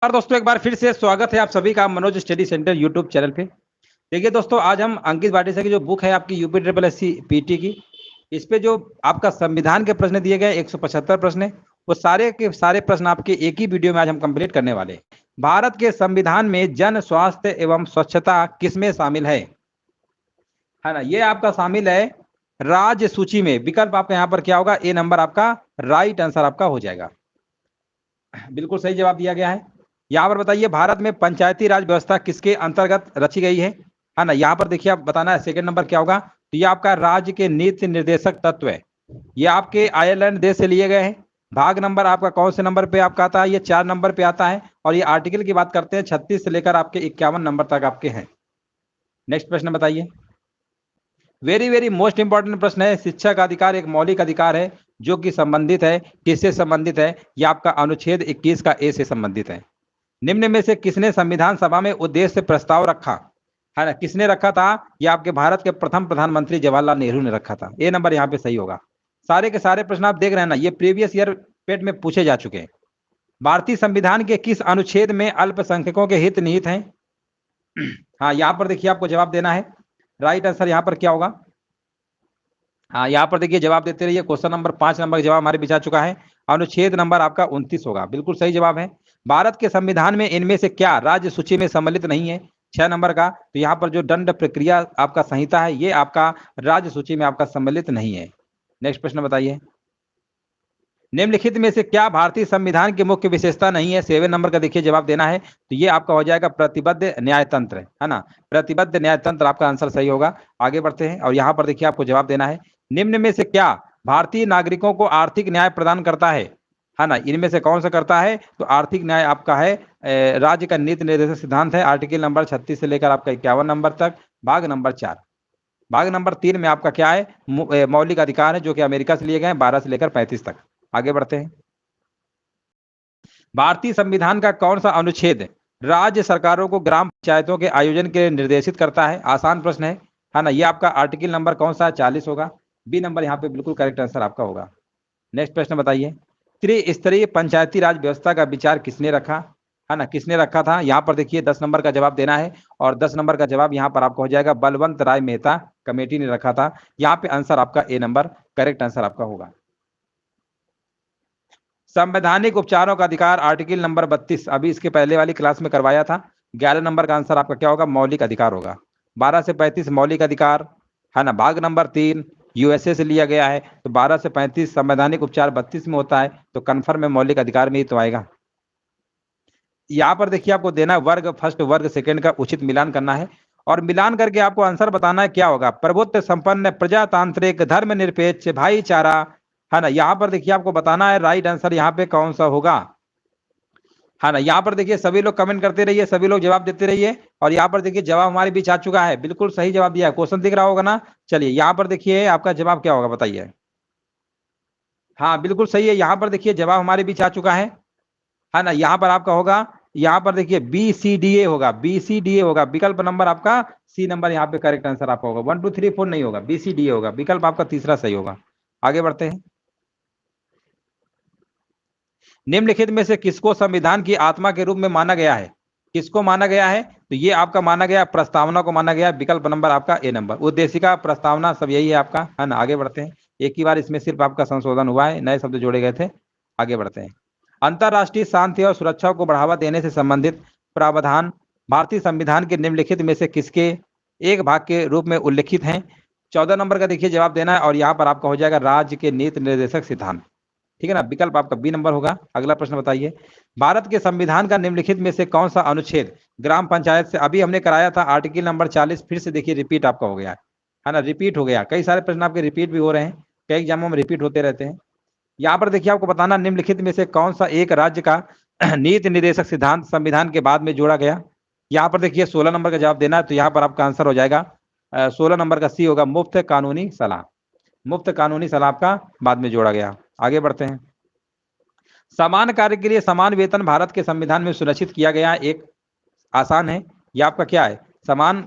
और दोस्तों एक बार फिर से स्वागत है आप सभी का Manoj study centre YouTube channel पे। देखिए दोस्तों, आज हम अंकित भाटिया की जो बुक है आपकी यूपी ट्रिपल एससी पीटी की, इस पे जो आपका संविधान के प्रश्न दिए गए 175 प्रश्न है, वो सारे के सारे प्रश्न आपके एक ही वीडियो में आज हम कंप्लीट करने वाले हैं। भारत के संविधान में जन स्वास्थ्य एवं स्वच्छता किसमें शामिल है ना? ये आपका शामिल है राज्य सूची में। विकल्प आपका यहाँ पर क्या होगा? ए नंबर आपका राइट आंसर आपका हो जाएगा। बिल्कुल सही जवाब दिया गया है। यहाँ पर बताइए, भारत में पंचायती राज व्यवस्था किसके अंतर्गत रची गई है ना? यहाँ पर देखिए, आप बताना है सेकंड नंबर क्या होगा। तो ये आपका राज्य के नीति निर्देशक तत्व है। ये आपके आयरलैंड देश से लिए गए हैं। भाग नंबर आपका कौन से नंबर पे आपका आता है? ये 4 नंबर पे आता है। और ये आर्टिकल की बात करते हैं 36 से लेकर आपके 51 नंबर तक आपके हैं। नेक्स्ट प्रश्न बताइए। वेरी वेरी मोस्ट इंपॉर्टेंट प्रश्न है। शिक्षा का अधिकार एक मौलिक अधिकार है जो कि संबंधित है, किससे संबंधित है? ये आपका अनुच्छेद 21 का ए से संबंधित है। निम्न में से किसने संविधान सभा में उद्देश्य प्रस्ताव रखा? है ना, किसने रखा था? ये आपके भारत के प्रथम प्रधानमंत्री जवाहरलाल नेहरू ने रखा था। ए नंबर यहाँ पे सही होगा। सारे के सारे प्रश्न आप देख रहे हैं ना, ये प्रीवियस ईयर पेट में पूछे जा चुके हैं। भारतीय संविधान के किस अनुच्छेद में अल्पसंख्यकों के हित निहित हैं? हाँ, यहाँ पर देखिए आपको जवाब देना है। राइट आंसर यहाँ पर क्या होगा? हाँ, यहाँ पर देखिए जवाब देते रहिए। क्वेश्चन नंबर 5 नंबर का जवाब हमारे पीछे आ चुका है। अनुच्छेद नंबर आपका 29 होगा। बिल्कुल सही जवाब है। भारत के संविधान में इनमें से क्या राज्य सूची में सम्मिलित नहीं है? 6 नंबर का। तो यहाँ पर जो दंड प्रक्रिया आपका संहिता है, ये आपका राज्य सूची में आपका सम्मिलित नहीं है। नेक्स्ट प्रश्न बताइए। निम्नलिखित में से क्या भारतीय संविधान की मुख्य विशेषता नहीं है? 7 नंबर का देखिए जवाब देना है। तो ये आपका हो जाएगा प्रतिबद्ध न्यायतंत्र, है ना? प्रतिबद्ध न्यायतंत्र आपका आंसर सही होगा। आगे बढ़ते हैं और यहाँ पर देखिए आपको जवाब देना है। निम्न में से क्या भारतीय नागरिकों को आर्थिक न्याय प्रदान करता है ना? इनमें से कौन सा करता है? तो आर्थिक न्याय आपका है राज्य का नीति निर्देशक सिद्धांत है। आर्टिकल नंबर 36 से लेकर आपका 51 नंबर तक। भाग नंबर 4। भाग नंबर 3 में आपका क्या है? मौलिक अधिकार है जो कि अमेरिका से लिए गए हैं, 12 से लेकर 35 तक। आगे बढ़ते हैं। भारतीय संविधान का कौन सा अनुच्छेद राज्य सरकारों को ग्राम पंचायतों के आयोजन के लिए निर्देशित करता है? आसान प्रश्न है ना? ये आपका आर्टिकल नंबर कौन सा? 40 होगा। बी नंबर यहाँ पे बिल्कुल करेक्ट आंसर आपका होगा। नेक्स्ट प्रश्न बताइए। त्रिस्तरीय पंचायती राज व्यवस्था का विचार किसने रखा? है ना, किसने रखा था? यहाँ पर देखिए 10 नंबर का जवाब देना है और 10 नंबर का जवाब यहाँ पर आपको हो जाएगा बलवंत राय मेहता कमेटी ने रखा था। यहाँ पे आंसर आपका ए नंबर करेक्ट आंसर आपका होगा। संवैधानिक उपचारों का अधिकार आर्टिकल नंबर 32 अभी इसके पहले वाली क्लास में करवाया था। 11 नंबर का आंसर आपका क्या होगा? मौलिक अधिकार होगा। 12 से 35 मौलिक अधिकार, है ना? भाग नंबर 3 यूएसए से लिया गया है। तो 12 से 35 संवैधानिक उपचार 32 में होता है, तो कन्फर्म में मौलिक अधिकार में ही तो आएगा। यहाँ पर देखिए आपको देना वर्ग फर्स्ट वर्ग सेकंड का उचित मिलान करना है और मिलान करके आपको आंसर बताना है क्या होगा। प्रभुत्व संपन्न प्रजातांत्रिक धर्मनिरपेक्ष भाईचारा, है ना? यहाँ पर देखिए आपको बताना है राइट आंसर यहाँ पे कौन सा होगा, है ना? यहाँ पर देखिए सभी लोग कमेंट करते रहिए, सभी लोग जवाब देते रहिए और यहाँ पर देखिए जवाब हमारे बीच आ चुका है। बिल्कुल सही जवाब दिया है। क्वेश्चन दिख रहा होगा ना? चलिए यहाँ पर देखिए आपका जवाब क्या होगा बताइए। हाँ बिल्कुल सही है। यहाँ पर देखिए जवाब हमारे बीच आ चुका है ना? यहाँ पर आपका होगा, यहाँ पर देखिए BCDA होगा, BCDA होगा। विकल्प नंबर आपका सी नंबर यहाँ पे करेक्ट आंसर आपका होगा। 1 2 3 4 नहीं होगा, BCDA होगा। विकल्प आपका तीसरा सही होगा। आगे बढ़ते हैं। निम्नलिखित में से किसको संविधान की आत्मा के रूप में माना गया है? किसको माना गया है? तो ये आपका माना गया प्रस्तावना को माना गया। विकल्प नंबर आपका ए नंबर उद्देशिका प्रस्तावना सब यही है आपका, है ना? आगे बढ़ते हैं। एक ही बार इसमें सिर्फ आपका संशोधन हुआ है, नए शब्द जोड़े गए थे। आगे बढ़ते हैं। अंतरराष्ट्रीय शांति और सुरक्षा को बढ़ावा देने से संबंधित प्रावधान भारतीय संविधान के निम्नलिखित में से किसके एक भाग के रूप में उल्लिखित हैं? 14 नंबर का देखिए जवाब देना है और यहाँ पर आपका हो जाएगा राज्य के नीति निर्देशक सिद्धांत। ठीक है ना? विकल्प आपका बी नंबर होगा। अगला प्रश्न बताइए। भारत के संविधान का निम्नलिखित में से कौन सा अनुच्छेद ग्राम पंचायत से अभी हमने कराया था आर्टिकल नंबर 40 फिर से देखिए रिपीट आपका हो गया है ना? रिपीट हो गया। कई सारे प्रश्न आपके रिपीट भी हो रहे हैं, कई एग्जामों में रिपीट होते रहते हैं। यहाँ पर देखिए आपको बताना निम्नलिखित में से कौन सा एक राज्य का नीति निर्देशक सिद्धांत संविधान के बाद में जोड़ा गया? यहाँ पर देखिए 16 नंबर का जवाब देना है। तो यहाँ पर आपका आंसर हो जाएगा 16 नंबर का सी होगा, मुफ्त कानूनी सलाह। मुफ्त कानूनी सलाह आपका बाद में जोड़ा गया। आगे बढ़ते हैं। समान कार्य के लिए समान वेतन भारत के संविधान में सुनिश्चित किया गया है। एक आसान है, ये आपका क्या है? समान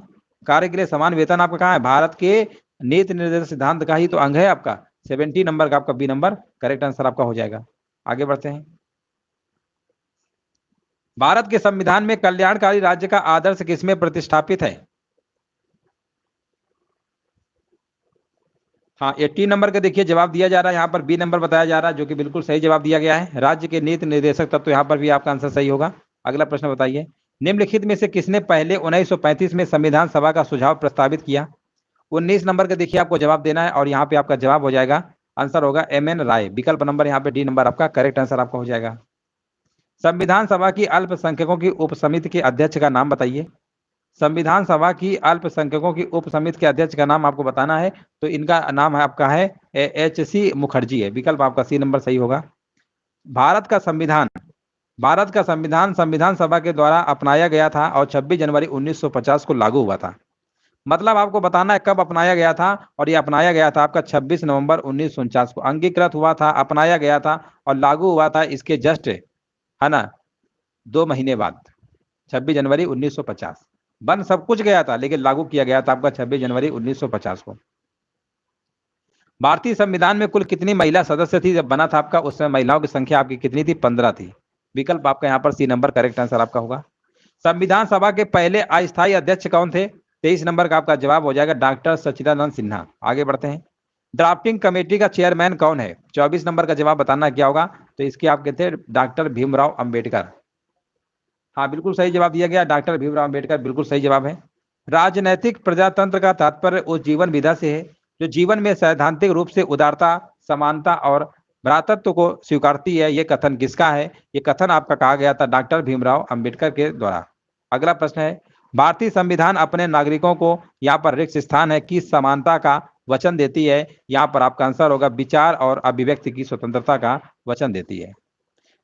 कार्य के लिए समान वेतन आपका कहाँ है? भारत के नीति निर्देशक सिद्धांत का ही तो अंग है आपका। 70 नंबर का आपका बी नंबर करेक्ट आंसर आपका हो जाएगा। आगे बढ़ते हैं। भारत के संविधान में कल्याणकारी राज्य का आदर्श किसमें प्रतिष्ठापित है? हाँ, 18 नंबर का देखिए जवाब दिया जा रहा है, यहाँ पर बी नंबर बताया जा रहा है, जो कि बिल्कुल सही जवाब दिया गया है। राज्य के नीति निर्देशक तत्व, तो यहाँ पर भी आपका आंसर सही होगा। अगला प्रश्न बताइए, निम्नलिखित में से किसने पहले 1935 में संविधान सभा का सुझाव प्रस्तावित किया? 19 नंबर का देखिए आपको जवाब देना है और यहाँ पे आपका जवाब हो जाएगा, आंसर होगा MN राय। विकल्प नंबर यहाँ पे डी नंबर आपका करेक्ट आंसर आपका हो जाएगा। संविधान सभा की अल्पसंख्यकों की उपसमिति के अध्यक्ष का नाम बताइए। संविधान सभा की अल्पसंख्यकों की उपसमिति के अध्यक्ष का नाम आपको बताना है, तो इनका नाम है आपका है HC मुखर्जी है। विकल्प आपका सी नंबर सही होगा। भारत का संविधान संविधान सभा के द्वारा अपनाया गया था और 26 जनवरी 1950 को लागू हुआ था। मतलब आपको बताना है कब अपनाया गया था, और ये अपनाया गया था आपका 26 नवंबर 1949 को अंगीकृत हुआ था, अपनाया गया था और लागू हुआ था इसके जस्ट, है ना, 2 महीने बाद 26 जनवरी 1950। बन सब कुछ गया था लेकिन लागू किया गया था आपका 26 जनवरी 1950 को। भारतीय संविधान में कुल कितनी महिला सदस्य थी जब बना था आपका? उस समय महिलाओं की संख्या आपकी कितनी थी? 15 थी। विकल्प आपका यहाँ पर सी नंबर करेक्ट आंसर आपका होगा। संविधान सभा के पहले अस्थायी अध्यक्ष कौन थे? 23 नंबर का आपका जवाब हो जाएगा डॉक्टर सच्चिदानंद सिन्हा। आगे बढ़ते हैं, ड्राफ्टिंग कमेटी का चेयरमैन कौन है? 24 नंबर का जवाब बताना क्या होगा, तो इसके आपके थे डॉक्टर भीमराव अंबेडकर। हाँ, बिल्कुल सही जवाब दिया गया, डॉक्टर भीमराव अंबेडकर बिल्कुल सही जवाब है। राजनैतिक प्रजातंत्र का तात्पर्य उस जीवन विधा से है जो जीवन में सैद्धांतिक रूप से उदारता, समानता और भ्रातृत्व को स्वीकारती है। ये कथन किसका है? ये कथन आपका कहा गया था डॉक्टर भीमराव अंबेडकर के द्वारा। अगला प्रश्न है, भारतीय संविधान अपने नागरिकों को, यहाँ पर रिक्त स्थान है, किस समानता का वचन देती है? यहाँ पर आपका आंसर होगा विचार और अभिव्यक्ति की स्वतंत्रता का वचन देती है।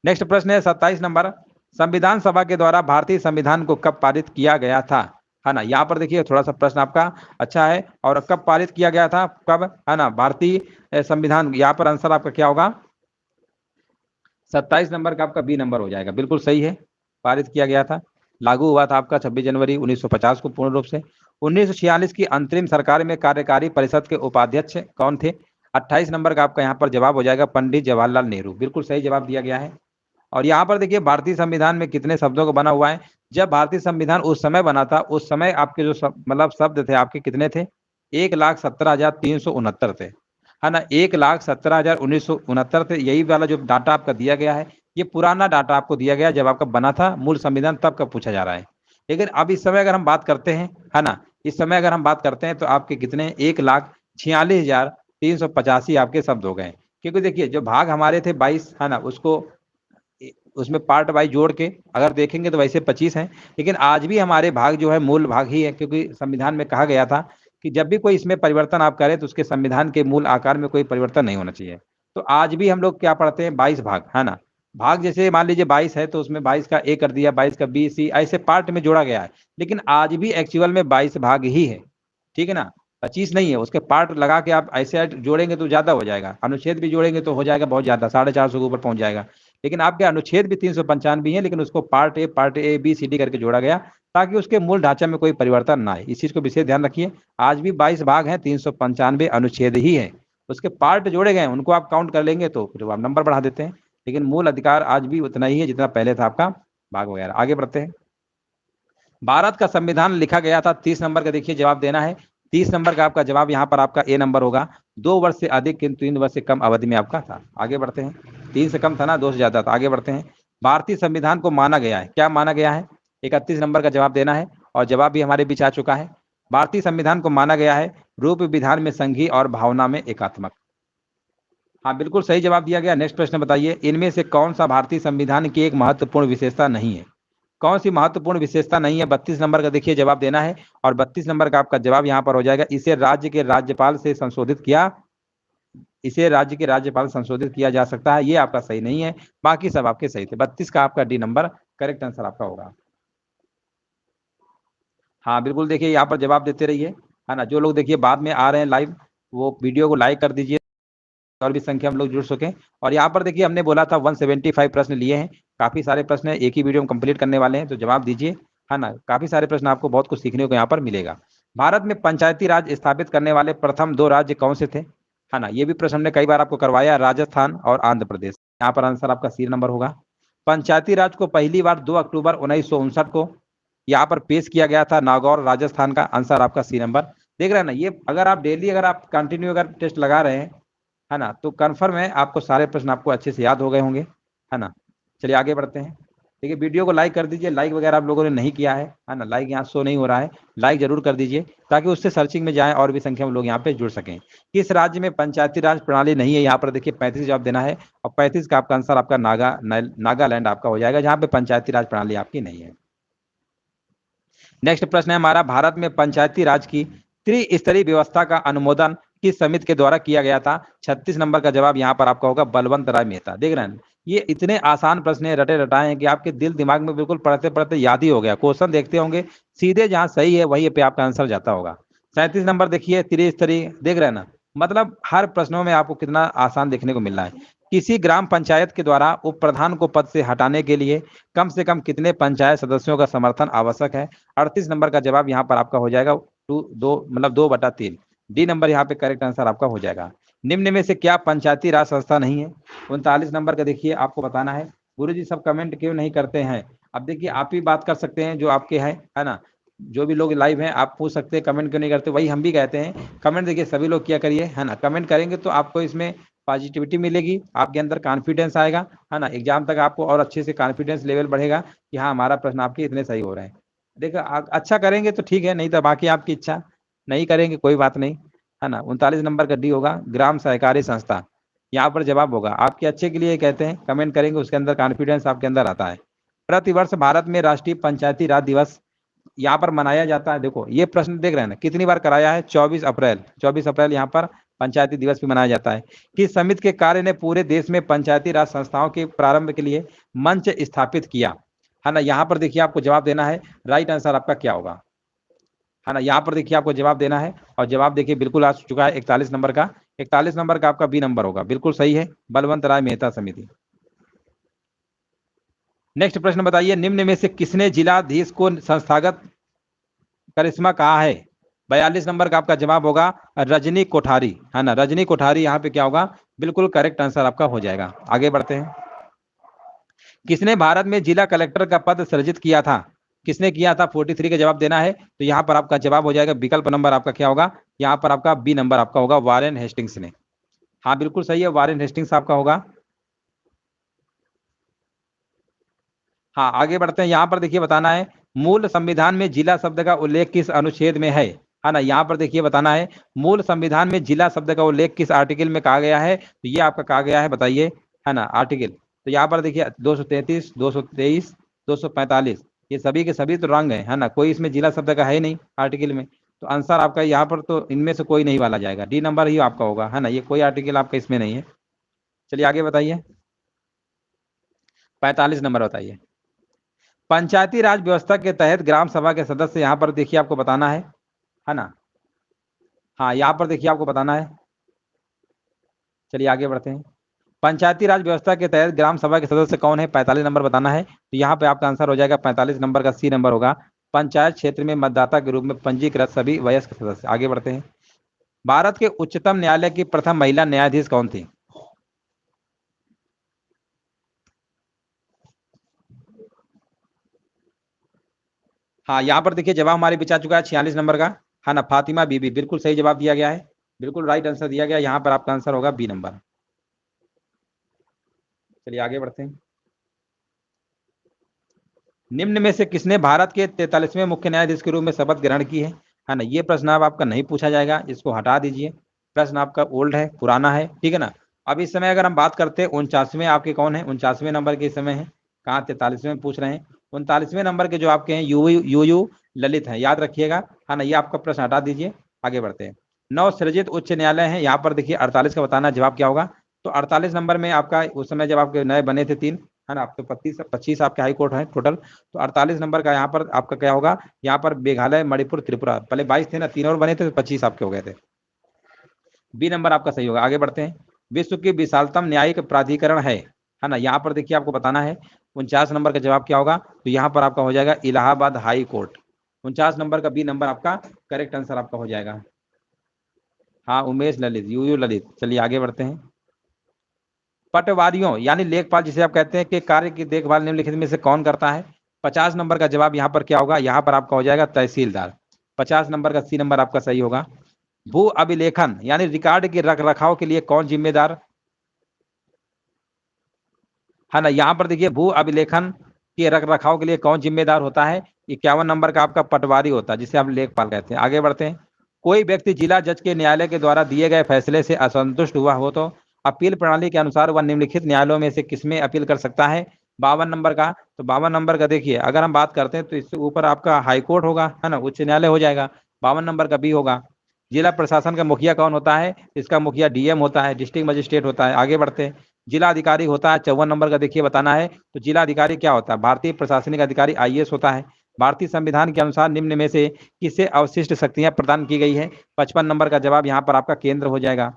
नेक्स्ट प्रश्न है 27 नंबर, संविधान सभा के द्वारा भारतीय संविधान को कब पारित किया गया था? है ना, यहाँ पर देखिए थोड़ा सा प्रश्न आपका अच्छा है, और कब पारित किया गया था, कब, है ना, भारतीय संविधान, यहाँ पर आंसर आपका क्या होगा? 27 नंबर का आपका बी नंबर हो जाएगा। बिल्कुल सही है, पारित किया गया था, लागू हुआ था आपका 26 जनवरी 1950 को पूर्ण रूप से। 1946 की अंतरिम सरकार में कार्यकारी परिषद के उपाध्यक्ष कौन थे? 28 नंबर का आपका यहाँ पर जवाब हो जाएगा पंडित जवाहरलाल नेहरू। बिल्कुल सही जवाब दिया गया है। और यहाँ पर देखिए भारतीय संविधान में कितने शब्दों का बना हुआ है? जब भारतीय संविधान उस समय बना था, उस समय आपके जो मतलब शब्द थे आपके कितने थे? 1,17,369 थे, है ना, 1,17,1969 थे। यही वाला जो डाटा आपका दिया गया है, ये पुराना डाटा आपको दिया गया जब आपका बना था मूल संविधान, तब का पूछा जा रहा है। लेकिन अब इस समय अगर हम बात करते हैं, है ना, इस समय अगर हम बात करते हैं तो आपके कितने 1,46,385 आपके शब्द हो गए। क्योंकि देखिए जो भाग हमारे थे 22, है ना, उसको उसमें पार्ट वाइज जोड़ के अगर देखेंगे तो वैसे 25 हैं, लेकिन आज भी हमारे भाग जो है मूल भाग ही है, क्योंकि संविधान में कहा गया था कि जब भी कोई इसमें परिवर्तन आप करें तो उसके संविधान के मूल आकार में कोई परिवर्तन नहीं होना चाहिए। तो आज भी हम लोग क्या पढ़ते हैं? 22 भाग, है ना, भाग जैसे मान लीजिए 22 है तो उसमें 22 का ए कर दिया, 22 का बी सी ऐसे पार्ट में जोड़ा गया है, लेकिन आज भी एक्चुअल में 22 भाग ही है, ठीक है ना, 25 नहीं है। उसके पार्ट लगा के आप ऐसे जोड़ेंगे तो ज्यादा हो जाएगा, अनुच्छेद भी जोड़ेंगे तो हो जाएगा बहुत ज्यादा, 450 के ऊपर पहुंच जाएगा। लेकिन आपके अनुच्छेद भी 395 है, लेकिन उसको part A B C D करके जोड़ा गया ताकि उसके मूल ढांचा में कोई परिवर्तन ना आए। इस चीज को विशेष ध्यान रखिए। आज भी 22 भाग हैं, 395 अनुच्छेद ही है, उसके पार्ट जोड़े गए, उनको आप काउंट कर लेंगे तो फिर आप नंबर बढ़ा देते हैं, लेकिन मूल अधिकार आज भी उतना ही है जितना पहले था आपका भाग वगैरह। आगे बढ़ते हैं, भारत का संविधान लिखा गया था, 30 नंबर का देखिए जवाब देना है। 30 नंबर का आपका जवाब यहाँ पर आपका ए नंबर होगा, 2 वर्ष से अधिक किंतु 3 वर्ष से कम अवधि में आपका था। आगे बढ़ते हैं, 3 से कम था ना, 2 से ज्यादा था। आगे बढ़ते हैं, भारतीय संविधान को माना गया है, क्या माना गया है? 31 नंबर का जवाब देना है, और जवाब भी हमारे बीच आ चुका है। भारतीय संविधान को माना गया है रूप विधान में संघीय और भावना में एकात्मक। हाँ, बिल्कुल सही जवाब दिया गया। नेक्स्ट प्रश्न बताइए, इनमें से कौन सा भारतीय संविधान की एक महत्वपूर्ण विशेषता नहीं है? कौन सी महत्वपूर्ण विशेषता नहीं है? 32 नंबर का देखिए जवाब देना है, और 32 नंबर का आपका जवाब यहाँ पर हो जाएगा, इसे राज्य के राज्यपाल से संशोधित किया, इसे राज्य के राज्यपाल संशोधित किया जा सकता है। ये आपका सही नहीं है, बाकी सब आपके सही थे। 32 का आपका डी नंबर करेक्ट आंसर आपका होगा। हाँ, बिल्कुल देखिए यहाँ पर जवाब देते रहिए, है ना, जो लोग देखिए बाद में आ रहे हैं लाइव, वो वीडियो को लाइक कर दीजिए और भी संख्या हम लोग जुड़ सकें। और यहाँ पर देखिए हमने बोला था 175 प्रश्न लिए हैं, काफी सारे प्रश्न एक ही वीडियो में कंप्लीट करने वाले हैं, तो जवाब दीजिए, है ना, काफी सारे प्रश्न आपको बहुत कुछ सीखने को यहाँ पर मिलेगा। भारत में पंचायती राज स्थापित करने वाले प्रथम 2 राज्य कौन से थे? है ना, ये भी प्रश्न हमने कई बार आपको करवाया, राजस्थान और आंध्र प्रदेश। यहाँ पर आंसर आपका सी नंबर होगा। पंचायती राज को पहली बार 2 अक्टूबर 1959 को यहाँ पर पेश किया गया था, नागौर राजस्थान का। आंसर आपका सी नंबर। देख रहे हैं ना, ये अगर आप डेली अगर आप कंटिन्यू अगर टेस्ट लगा रहे हैं, है ना, तो कन्फर्म है आपको सारे प्रश्न आपको अच्छे से याद हो गए होंगे, है ना। चलिए आगे बढ़ते हैं। देखिए वीडियो को लाइक कर दीजिए, लाइक वगैरह आप लोगों ने नहीं किया है ना, लाइक यहाँ शो नहीं हो रहा है, लाइक जरूर कर दीजिए ताकि उससे सर्चिंग में जाए और भी संख्या में लोग यहाँ पे जुड़ सकें। किस राज्य में पंचायती राज प्रणाली नहीं है, यहाँ पर देखिए 35 जवाब देना है और 35 का आपका आंसर आपका नागालैंड आपका हो जाएगा, जहाँ पे पंचायती राज प्रणाली आपकी नहीं है। नेक्स्ट प्रश्न है हमारा, भारत में पंचायती राज की त्रिस्तरीय व्यवस्था का अनुमोदन किस समिति के द्वारा किया गया था? 36 नंबर का जवाब यहाँ पर आपका होगा बलवंत राय मेहता। देख रहे हैं, ये इतने आसान प्रश्न है, रटे रटाए हैं कि आपके दिल दिमाग में बिल्कुल पढ़ते पढ़ते याद ही हो गया। क्वेश्चन देखते होंगे, सीधे जहां सही है वहीं पे आपका आंसर जाता होगा। 37 नंबर देखिए, त्रिस्तरीय, देख रहे हैं ना, मतलब हर प्रश्नों में आपको कितना आसान देखने को मिल रहा है। किसी ग्राम पंचायत के द्वारा उप प्रधान को पद से हटाने के लिए कम से कम कितने पंचायत सदस्यों का समर्थन आवश्यक है? 38 नंबर का जवाब यहाँ पर आपका हो जाएगा 2/3। डी नंबर यहाँ पे करेक्ट आंसर आपका हो जाएगा। निम्न में से क्या पंचायती राज संस्था नहीं है? 39 नंबर का देखिए आपको बताना है। गुरुजी सब कमेंट क्यों नहीं करते हैं? अब देखिए आप ही बात कर सकते हैं जो आपके हैं, है ना, जो भी लोग लाइव हैं आप पूछ सकते हैं, कमेंट क्यों नहीं करते, वही हम भी कहते हैं। कमेंट देखिए सभी लोग किया करिए, है ना, कमेंट करेंगे तो आपको इसमें पॉजिटिविटी मिलेगी, आपके अंदर कॉन्फिडेंस आएगा, है ना, एग्जाम तक आपको और अच्छे से कॉन्फिडेंस लेवल बढ़ेगा कि हाँ हमारा प्रश्न आपके इतने सही हो रहे हैं। देखो अच्छा करेंगे तो ठीक है, नहीं तो बाकी आपकी इच्छा, नहीं करेंगे कोई बात नहीं, है ना। 39 नंबर का डी होगा ग्राम सहकारी संस्था, यहाँ पर जवाब होगा। आपके अच्छे के लिए कहते हैं, कमेंट करेंगे उसके अंदर कॉन्फिडेंस आपके अंदर आता है। प्रतिवर्ष भारत में राष्ट्रीय पंचायती राज दिवस यहाँ पर मनाया जाता है। देखो ये प्रश्न देख रहे हैं ना, कितनी बार कराया है? 24 अप्रैल यहाँ पर पंचायती दिवस भी मनाया जाता है। किस समिति के कार्य ने पूरे देश में पंचायती राज संस्थाओं के प्रारंभ के लिए मंच स्थापित किया, है ना। यहाँ पर देखिए आपको जवाब देना है, राइट आंसर आपका क्या होगा, है ना। यहाँ पर देखिए आपको जवाब देना है और जवाब देखिए बिल्कुल आ चुका है 41 नंबर का। 41 नंबर का आपका बी नंबर होगा, बिल्कुल सही है, बलवंत राय मेहता समिति। नेक्स्ट प्रश्न बताइए, निम्न में से किसने जिलाधीश को संस्थागत करिश्मा कहा है? 42 नंबर का आपका जवाब होगा रजनी कोठारी, है ना, रजनी कोठारी यहाँ पे क्या होगा, बिल्कुल करेक्ट आंसर आपका हो जाएगा। आगे बढ़ते हैं। किसने भारत में जिला कलेक्टर का पद सृजित किया था? किसने किया था? 43 का जवाब देना है, तो यहाँ पर आपका जवाब हो जाएगा, विकल्प नंबर आपका क्या होगा, यहाँ पर आपका बी नंबर आपका होगा, वारेन हेस्टिंग्स ने। हाँ बिल्कुल सही है, वारेन हेस्टिंग्स आपका होगा। हाँ आगे बढ़ते हैं। यहाँ पर देखिए बताना है, मूल संविधान में जिला शब्द का उल्लेख किस अनुच्छेद में है ना। यहाँ पर देखिए बताना है, मूल संविधान में जिला शब्द का उल्लेख किस आर्टिकल में कहा गया है? तो ये आपका कहा गया है, बताइए, है ना, आर्टिकल। तो यहाँ पर देखिए 233, 223, 245, ये सभी के सभी तो रंग है ना, कोई इसमें जिला शब्द का है ही नहीं आर्टिकल में, तो आंसर आपका यहाँ पर तो इनमें से कोई नहीं वाला जाएगा, डी नंबर ही आपका होगा, है ना, ये कोई आर्टिकल आपका इसमें नहीं है। चलिए आगे बताइए, 45 नंबर बताइए। पंचायती राज व्यवस्था के तहत ग्राम सभा के सदस्य, यहाँ पर देखिए आपको बताना है ना। हाँ यहाँ पर देखिए आपको बताना है। चलिए आगे बढ़ते हैं। पंचायती राज व्यवस्था के तहत ग्राम सभा के सदस्य कौन है? 45 नंबर बताना है, तो यहाँ पे आपका आंसर हो जाएगा 45 नंबर का सी नंबर होगा, पंचायत क्षेत्र में मतदाता के रूप में पंजीकृत सभी वयस्क सदस्य। आगे बढ़ते हैं। भारत के उच्चतम न्यायालय की प्रथम महिला न्यायाधीश कौन थी? हाँ यहाँ पर देखिए जवाब हमारे बीच आ चुका है 46 नंबर का, है ना, फातिमा बीबी, बिल्कुल सही जवाब दिया गया है, बिल्कुल राइट आंसर दिया गया, यहाँ पर आपका आंसर होगा बी नंबर। चलिए आगे बढ़ते हैं। निम्न में से किसने भारत के 43वें मुख्य न्यायाधीश के रूप में शपथ ग्रहण की है ना। ये प्रश्न अब आपका नहीं पूछा जाएगा, इसको हटा दीजिए, प्रश्न आपका ओल्ड है, पुराना है, ठीक है ना। अब इस समय अगर हम बात करते हैं 49वें आपके कौन है, 49वें नंबर के इस समय है, कहाँ 43वें पूछ रहे हैं, 39वें नंबर के जो आपके हैं यू ललित है, याद रखिएगा, है ना, ये आपका प्रश्न हटा दीजिए। आगे बढ़ते हैं। नव सृजित उच्च न्यायालय है, यहाँ पर देखिए 48 का बताना जवाब क्या होगा, तो 48 नंबर में आपका उस समय जब आपके नए बने थे 3, है ना, अब तो 25 आपके हाई कोर्ट है टोटल, तो 48 नंबर का यहाँ पर आपका क्या होगा, यहाँ पर मेघालय, मणिपुर, त्रिपुरा, पहले 22 थे ना, 3 और बने थे तो 25 आपके हो गए थे, बी नंबर आपका सही होगा। आगे बढ़ते हैं। विश्व की विशालतम न्यायिक प्राधिकरण है ना, यहाँ पर देखिए आपको बताना है 49 नंबर का जवाब क्या होगा, तो यहाँ पर आपका हो जाएगा इलाहाबाद हाई कोर्ट, 49 नंबर का बी नंबर आपका करेक्ट आंसर आपका हो जाएगा। हाँ उमेश ललित, यू ललित। चलिए आगे बढ़ते हैं। पटवारियों यानी लेखपाल जिसे आप कहते हैं के कार्य की देखभाल निम्नलिखित में से कौन करता है? 50 नंबर का जवाब यहाँ पर क्या होगा? यहाँ पर आपका हो जाएगा तहसीलदार। 50 नंबर का सी नंबर आपका सही होगा। भू अभिलेखन यानी रिकॉर्ड के रख रखाव के लिए कौन जिम्मेदार है ना? यहाँ पर देखिए भू अभिलेखन के रख रखाव के लिए कौन जिम्मेदार होता है? 51 नंबर का आपका पटवारी होता है जिसे आप लेखपाल कहते हैं। आगे बढ़ते हैं। कोई व्यक्ति जिला जज के न्यायालय के द्वारा दिए गए फैसले से असंतुष्ट हुआ हो तो अपील प्रणाली के अनुसार वह निम्नलिखित न्यायालयों में से किसमें अपील कर सकता है? 52 नंबर का। तो 52 नंबर का देखिए अगर हम बात करते हैं तो इससे ऊपर आपका हाईकोर्ट होगा, है ना, उच्च न्यायालय हो जाएगा। 52 नंबर का बी होगा। जिला प्रशासन का मुखिया कौन होता है? इसका मुखिया डीएम होता है, डिस्ट्रिक्ट मजिस्ट्रेट होता है। आगे बढ़ते हैं। जिला अधिकारी होता है 54 नंबर का देखिए बताना है। तो जिला अधिकारी क्या होता है? भारतीय प्रशासनिक अधिकारी आईएएस होता है। भारतीय संविधान के अनुसार निम्न में से किसे अवशिष्ट शक्तियां प्रदान की गई है? 55 नंबर का जवाब यहाँ पर आपका केंद्र हो जाएगा।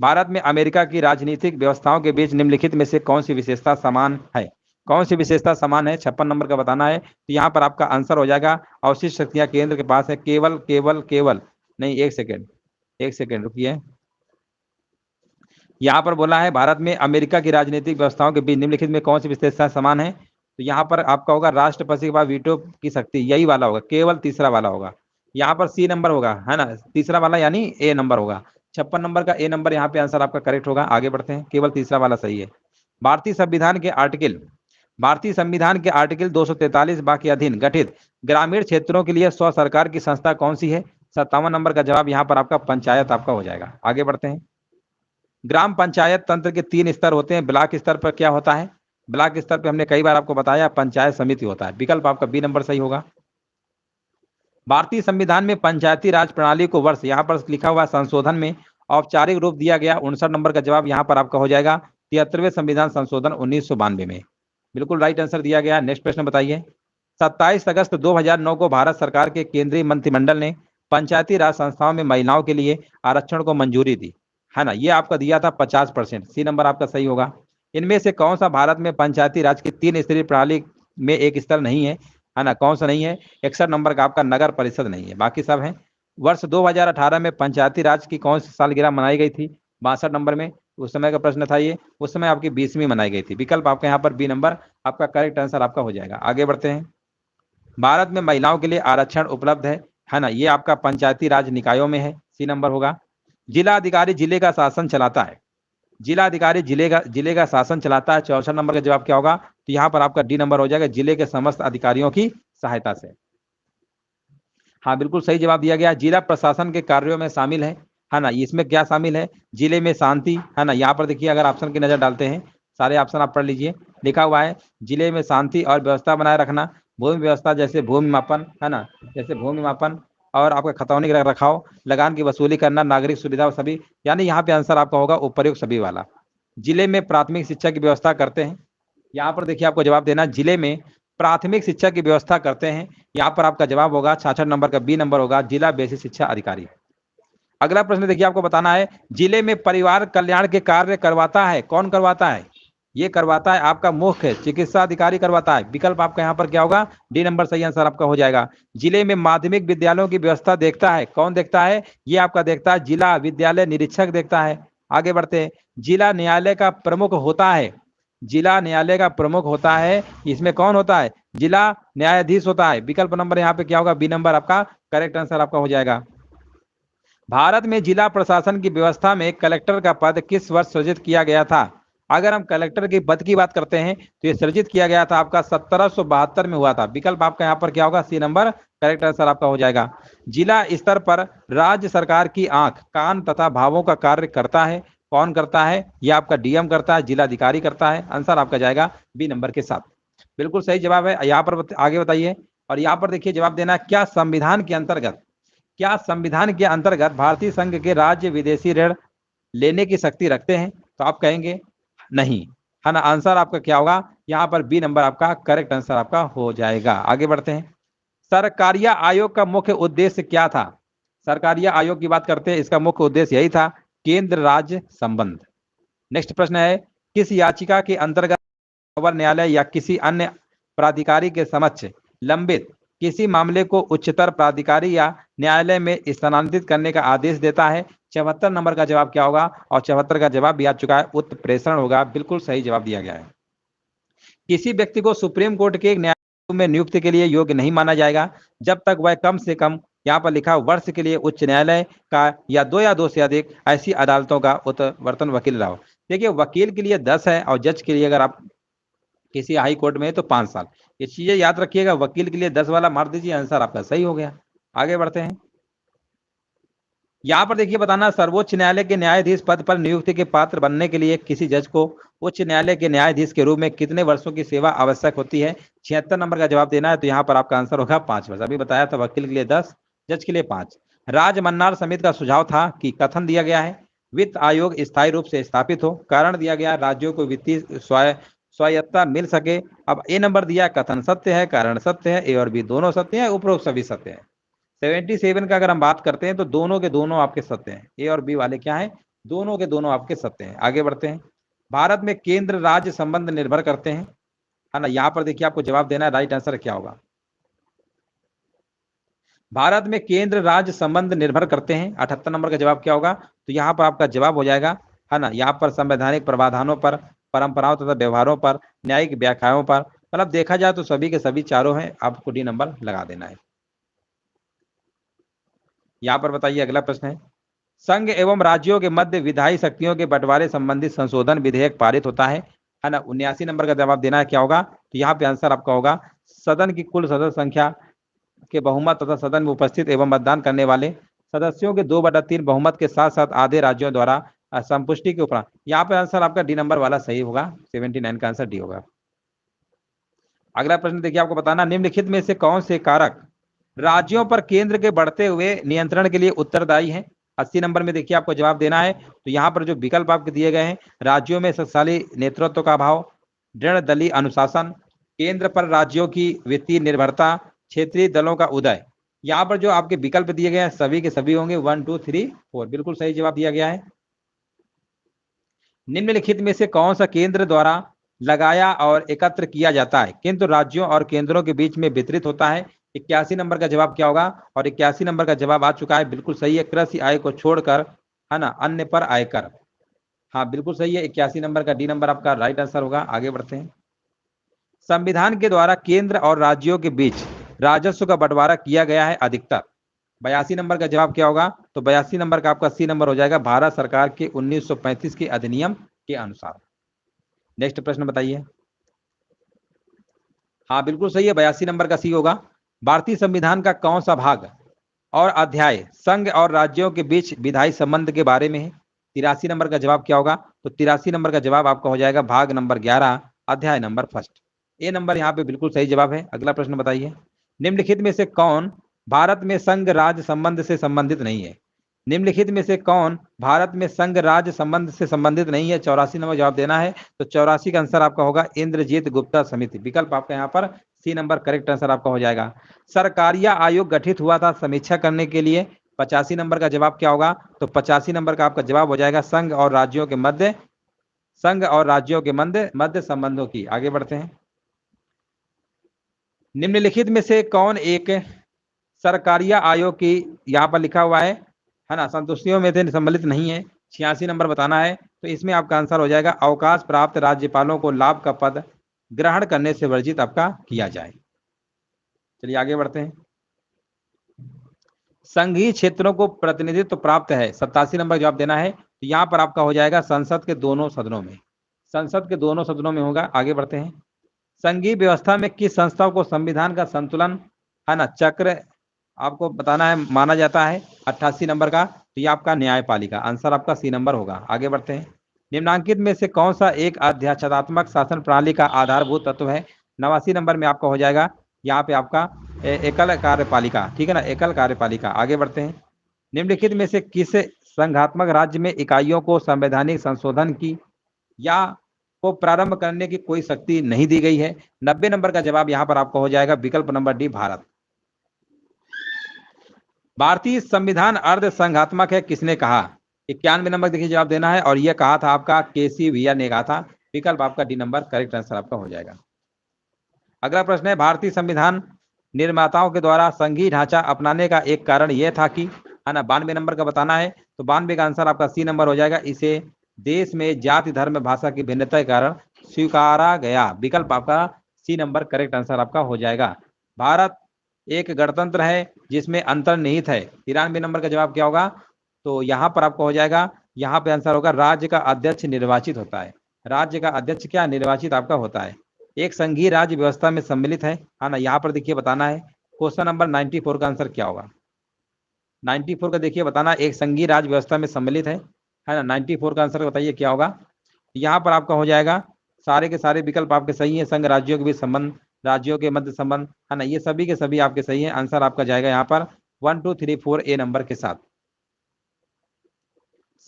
भारत में अमेरिका की राजनीतिक व्यवस्थाओं के बीच निम्नलिखित में से कौन सी विशेषता समान है? कौन सी विशेषता समान है? 56 नंबर का बताना है। तो यहाँ पर आपका आंसर हो जाएगा अवशिष्ट शक्तियां केंद्र के पास है। केवल केवल केवल नहीं, एक सेकेंड रुकिए। यहाँ पर बोला है भारत में अमेरिका की राजनीतिक व्यवस्थाओं के बीच निम्नलिखित में कौन सी विशेषता समान है? तो यहाँ पर आपका होगा राष्ट्रपति के पास वीटो की शक्ति, यही वाला होगा, केवल तीसरा वाला होगा। यहाँ पर सी नंबर होगा, है ना, तीसरा वाला यानी ए नंबर होगा। 56 नंबर का ए नंबर यहाँ पे आंसर आपका करेक्ट होगा। आगे बढ़ते हैं। केवल तीसरा वाला सही है। भारतीय संविधान के आर्टिकल 243 बा के अधीन गठित ग्रामीण क्षेत्रों के लिए स्व सरकार की संस्था कौन सी है? 57 नंबर का जवाब यहाँ पर आपका पंचायत आपका हो जाएगा। आगे बढ़ते हैं। ग्राम पंचायत तंत्र के 3 स्तर होते हैं। ब्लॉक स्तर पर क्या होता है? ब्लॉक स्तर पर हमने कई बार आपको बताया पंचायत समिति होता है। विकल्प आपका बी नंबर सही होगा। भारतीय संविधान में पंचायती राज प्रणाली को वर्ष यहाँ पर लिखा हुआ संशोधन में औपचारिक रूप दिया गया। 59 नंबर का जवाब यहाँ पर आपका हो जाएगा 73वें संविधान संशोधन 1992 में। बिल्कुल राइट आंसर दिया गया। नेक्स्ट प्रश्न बताइए। 27 अगस्त 2009 को भारत सरकार के केंद्रीय मंत्रिमंडल ने पंचायती राज संस्थाओं में महिलाओं के लिए आरक्षण को मंजूरी दी, है ना। ये आपका दिया था 50%। सी नंबर आपका सही होगा। इनमें से कौन सा भारत में पंचायती राज की 3 स्तरीय प्रणाली में एक स्तर नहीं है? है ना, कौन सा नहीं है? 61 नंबर का आपका नगर परिषद नहीं है, बाकी सब है। वर्ष 2018 में पंचायती राज की कौन सी सालगिरह मनाई गई थी? 62 नंबर में उस समय का प्रश्न था ये। उस समय आपकी 20वीं मनाई गई थी। विकल्प आपका यहाँ पर बी नंबर आपका करेक्ट आंसर आपका हो जाएगा। आगे बढ़ते हैं। भारत में महिलाओं के लिए आरक्षण उपलब्ध है ना, ये आपका पंचायती राज निकायों में है। सी नंबर होगा। जिला अधिकारी जिले का शासन चलाता है। जिला अधिकारी जिले का शासन चलाता है। 64 नंबर का जवाब क्या होगा? तो यहाँ पर आपका डी नंबर हो जाएगा, जिले के समस्त अधिकारियों की सहायता से। हाँ बिल्कुल सही जवाब दिया गया। जिला प्रशासन के कार्यों में शामिल है ना। इसमें क्या शामिल है? जिले में शांति, है ना। यहाँ पर देखिए अगर ऑप्शन की नजर डालते हैं, सारे ऑप्शन आप पढ़ लीजिए। लिखा हुआ है जिले में शांति और व्यवस्था बनाए रखना, भूमि व्यवस्था जैसे भूमि मापन, है ना, जैसे भूमि मापन और आपका खतौनी रख रखाव, लगान की वसूली करना, नागरिक सुविधा सभी, यानी यहाँ पे आंसर आपका होगा उपयुक्त सभी वाला। जिले में प्राथमिक शिक्षा की व्यवस्था करते हैं। यहाँ पर देखिए आपको जवाब देना, जिले में प्राथमिक शिक्षा की व्यवस्था करते हैं। यहाँ पर आपका जवाब होगा 66 नंबर का बी नंबर होगा, जिला बेसिक शिक्षा अधिकारी। अगला प्रश्न देखिए आपको बताना है, जिले में परिवार कल्याण के कार्य करवाता है, कौन करवाता है? ये करवाता है आपका मुख्य चिकित्सा अधिकारी करवाता है। विकल्प आपका यहाँ पर क्या होगा? डी नंबर सही आंसर आपका हो जाएगा। जिले में माध्यमिक विद्यालयों की व्यवस्था देखता है, कौन देखता है? ये आपका देखता है जिला विद्यालय निरीक्षक देखता है। आगे बढ़ते हैं। जिला न्यायालय का प्रमुख होता है। जिला न्यायालय का प्रमुख होता है, इसमें कौन होता है? जिला न्यायाधीश होता है। विकल्प नंबर यहाँ पे क्या होगा? बी नंबर आपका करेक्ट आंसर आपका हो जाएगा। भारत में जिला प्रशासन की व्यवस्था में कलेक्टर का पद किस वर्ष सृजित किया गया था? अगर हम कलेक्टर के पद की बात करते हैं तो ये सृजित किया गया था आपका 1772 में हुआ था। विकल्प आपका यहाँ पर क्या होगा? सी नंबर करेक्ट आंसर आपका हो जाएगा। जिला स्तर पर राज्य सरकार की आंख, कान तथा भावों का कार्य करता है, कौन करता है? ये आपका डीएम करता है, जिलाधिकारी करता है। आंसर आपका जाएगा बी नंबर के साथ। बिल्कुल सही जवाब है। यहाँ पर आगे बताइए। और यहाँ पर देखिए जवाब देना, क्या संविधान के अंतर्गत भारतीय संघ के राज्य विदेशी ऋण लेने की शक्ति रखते हैं? तो आप कहेंगे नहीं, है ना। आंसर आपका क्या होगा? यहाँ पर बी नंबर आपका करेक्ट आंसर आपका हो जाएगा। आगे बढ़ते हैं। सरकारिया आयोग का मुख्य उद्देश्य क्या था? सरकारिया आयोग की बात करते हैं, इसका मुख्य उद्देश्य यही था, केंद्र राज्य संबंध। नेक्स्ट प्रश्न है, किस याचिका के अंतर्गत न्यायालय या किसी अन्य प्राधिकारी के समक्ष लंबित किसी मामले को उच्चतर प्राधिकारी या न्यायालय में स्थानांतरित करने का आदेश देता है। 74 नंबर का जवाब क्या होगा? और 74 का जवाब भी आ चुका है, उत्प्रेषण होगा। बिल्कुल सही जवाब दिया गया है। किसी व्यक्ति को सुप्रीम कोर्ट के एक न्यायाधीश में नियुक्ति के लिए योग्य नहीं माना जाएगा जब तक वह कम से कम, यहाँ पर लिखा, वर्ष के लिए उच्च न्यायालय का या दो से अधिक ऐसी अदालतों का उत्तरवर्तन वकील रहा हो। देखिए, वकील के लिए 10 है और जज के लिए अगर आप किसी हाई कोर्ट में है तो 5 साल। ये चीजें याद रखिएगा। वकील के लिए 10 वाला मार दीजिए, आंसर आपका सही हो गया। आगे बढ़ते हैं। यहाँ पर देखिए बताना, सर्वोच्च न्यायालय के न्यायाधीश पद पर नियुक्ति के पात्र बनने के लिए किसी जज को उच्च न्यायालय के न्यायाधीश के रूप में कितने वर्षों की सेवा आवश्यक होती है? 76 नंबर का जवाब देना है। तो यहाँ पर आपका आंसर होगा 5 वर्ष। अभी बताया था, वकील के लिए 10, जज के लिए 5। राजमन्नार समिति का सुझाव था कि कथन दिया गया है वित्त आयोग स्थायी रूप से स्थापित हो। कारण दिया गया राज्यों को वित्तीय स्वायत्तता मिल सके। अब ए नंबर दिया, कथन सत्य है, कारण सत्य है। ए और बी दोनों सत्य है, उपरोक्त सभी सत्य है। 77 का अगर हम बात करते हैं तो दोनों के दोनों आपके सत्य हैं। ए और बी वाले क्या है? दोनों के दोनों आपके सत्य हैं। आगे बढ़ते हैं। भारत में केंद्र राज्य संबंध निर्भर करते हैं, है ना। यहाँ पर देखिए आपको जवाब देना है, राइट आंसर क्या होगा? भारत में केंद्र राज्य संबंध निर्भर करते हैं। 78 नंबर का जवाब क्या होगा? तो यहाँ पर आपका जवाब हो जाएगा, है ना, यहाँ पर संवैधानिक प्रावधानों पर, परंपराओं तथा व्यवहारों पर, न्यायिक व्याख्याओं पर। मतलब देखा जाए तो सभी के सभी चारों हैं, आपको डी नंबर लगा देना है। यहाँ पर बताइए, अगला प्रश्न है, संघ एवं राज्यों के मध्य विधायी शक्तियों के बंटवारे संबंधी संशोधन विधेयक पारित होता है ना। 79 नंबर का जवाब देना है, क्या होगा? तो यहाँ पे आंसर आपका होगा, सदन की कुल सदस्य संख्या के बहुमत तथा सदन में उपस्थित एवं मतदान करने वाले सदस्यों के 2/3 बहुमत के साथ साथ आधे राज्यों द्वारा संपुष्टि के उपरांत। यहाँ पे आंसर आपका डी नंबर वाला सही होगा। 79 का आंसर डी होगा। अगला प्रश्न देखिए, आपको बताना, निम्नलिखित में से कौन से कारक राज्यों पर केंद्र के बढ़ते हुए नियंत्रण के लिए उत्तरदायी है? 80 नंबर में देखिए आपको जवाब देना है। तो यहाँ पर जो विकल्प आपके दिए गए हैं, राज्यों में शक्तिशाली नेतृत्व का अभाव, दृढ़ दलीय अनुशासन, केंद्र पर राज्यों की वित्तीय निर्भरता, क्षेत्रीय दलों का उदय। यहाँ पर जो आपके विकल्प दिए गए हैं सभी के सभी होंगे 1, 2, 3, 4। बिल्कुल सही जवाब दिया गया है। निम्नलिखित में से कौन सा केंद्र द्वारा लगाया और एकत्र किया जाता है किंतु राज्यों और केंद्रों के बीच में वितरित होता है? 81 नंबर का जवाब क्या होगा? और 81 नंबर का जवाब आ चुका है, बिल्कुल सही है, कृषि आय को छोड़कर, है ना, अन्य पर आयकर। हाँ बिल्कुल सही है, 81 नंबर का डी नंबर आपका राइट आंसर होगा। आगे बढ़ते हैं। संविधान के द्वारा केंद्र और राज्यों के बीच राजस्व का बंटवारा किया गया है अधिकतर। 82 नंबर का जवाब क्या होगा? तो 82 नंबर का आपका सी नंबर हो जाएगा, भारत सरकार के 1935 के अधिनियम के अनुसार। नेक्स्ट प्रश्न बताइए। हाँ बिल्कुल सही है, 82 नंबर का सी होगा। भारतीय संविधान का कौन सा भाग और अध्याय संघ और राज्यों के बीच विधायी संबंध के बारे में है? 83 नंबर का जवाब क्या होगा? तो 83 नंबर का जवाब आपका हो जाएगा भाग नंबर 11, अध्याय नंबर 1। ए नंबर यहाँ पे बिल्कुल सही जवाब है। अगला प्रश्न बताइए, निम्नलिखित में से कौन भारत में संघ राज्य संबंध से संबंधित नहीं है? निम्नलिखित में से कौन भारत में संघ राज्य संबंध से संबंधित नहीं है? 84 नंबर जवाब देना है। तो 84 का आंसर आपका होगा इंद्रजीत गुप्ता समिति। विकल्प आपका यहाँ पर सी नंबर करेक्ट आंसर आपका हो जाएगा। सरकारिया आयोग गठित हुआ था समीक्षा करने के लिए। 85 नंबर का जवाब क्या होगा? तो 85 नंबर का आपका जवाब हो जाएगा संघ और राज्यों के मध्य संबंधों की। आगे बढ़ते हैं। निम्नलिखित में से कौन एक सरकारिया आयोग की, यहाँ पर लिखा हुआ है ना, संतुष्टियों में से सम्मिलित नहीं है? 86 नंबर बताना है। तो इसमें आपका आंसर हो जाएगा अवकाश प्राप्त राज्यपालों को लाभ का पद ग्रहण करने से वर्जित आपका किया जाए। चलिए आगे बढ़ते हैं। संघीय क्षेत्रों को प्रतिनिधित्व प्राप्त है, 87 नंबर जवाब देना है। तो यहाँ पर आपका हो जाएगा संसद के दोनों सदनों में, संसद के दोनों सदनों में होगा। आगे बढ़ते हैं। संघीय व्यवस्था में किस संस्था को संविधान का संतुलन, है ना, चक्र आपको बताना है, माना जाता है? 88 नंबर का। तो ये आपका न्यायपालिका, आंसर आपका सी नंबर होगा। आगे बढ़ते हैं। निम्नांकित में से कौन सा एक अध्यक्षतात्मक शासन प्रणाली का आधारभूत तत्व है? 89 नंबर में आपका हो जाएगा यहाँ पे आपका एकल कार्यपालिका, ठीक है ना, एकल कार्यपालिका। आगे बढ़ते हैं। निम्नलिखित में से किस संघात्मक राज्य में इकाइयों को संवैधानिक संशोधन की या को प्रारंभ करने की कोई शक्ति नहीं दी गई है? 90 नंबर का जवाब यहाँ पर आपका हो जाएगा विकल्प नंबर डी, भारत। भारतीय संविधान अर्ध संघात्मक है, किसने कहा? 91 नंबर देखिए जवाब देना है, और यह कहा था आपका केसी भैया ने कहा था। विकल्प आपका डी नंबर करेक्ट आंसर आपका हो जाएगा। अगला प्रश्न है, भारतीय संविधान निर्माताओं के द्वारा संघीय ढांचा अपनाने का एक कारण यह था कि, है ना, 92 नंबर का बताना है, तो 92 का आंसर आपका सी नंबर हो जाएगा। इसे देश में जाति धर्म भाषा की भिन्नता के कारण स्वीकारा गया। विकल्प आपका सी नंबर करेक्ट आंसर आपका हो जाएगा। भारत एक गणतंत्र है जिसमें अंतर्निहित है। 93 नंबर का जवाब क्या होगा? तो यहाँ पर आपको हो जाएगा, यहाँ पे आंसर होगा राज्य का अध्यक्ष निर्वाचित होता है। राज्य का अध्यक्ष क्या निर्वाचित आपका होता है। एक संघीय राज्य व्यवस्था में सम्मिलित है ना। यहाँ पर देखिए बताना है क्वेश्चन नंबर 94 का आंसर क्या होगा। 94 का देखिए बताना, एक संघीय राज्य व्यवस्था में सम्मिलित है ना। 94 का आंसर बताइए क्या होगा। यहाँ पर आपका हो जाएगा, सारे के सारे विकल्प आपके सही है। संघ राज्यों के बीच संबंध, राज्यों के मध्य संबंध, है ना, ये सभी के सभी आपके सही है। आंसर आपका जाएगा यहाँ पर 1 2 3 4 ए नंबर के साथ।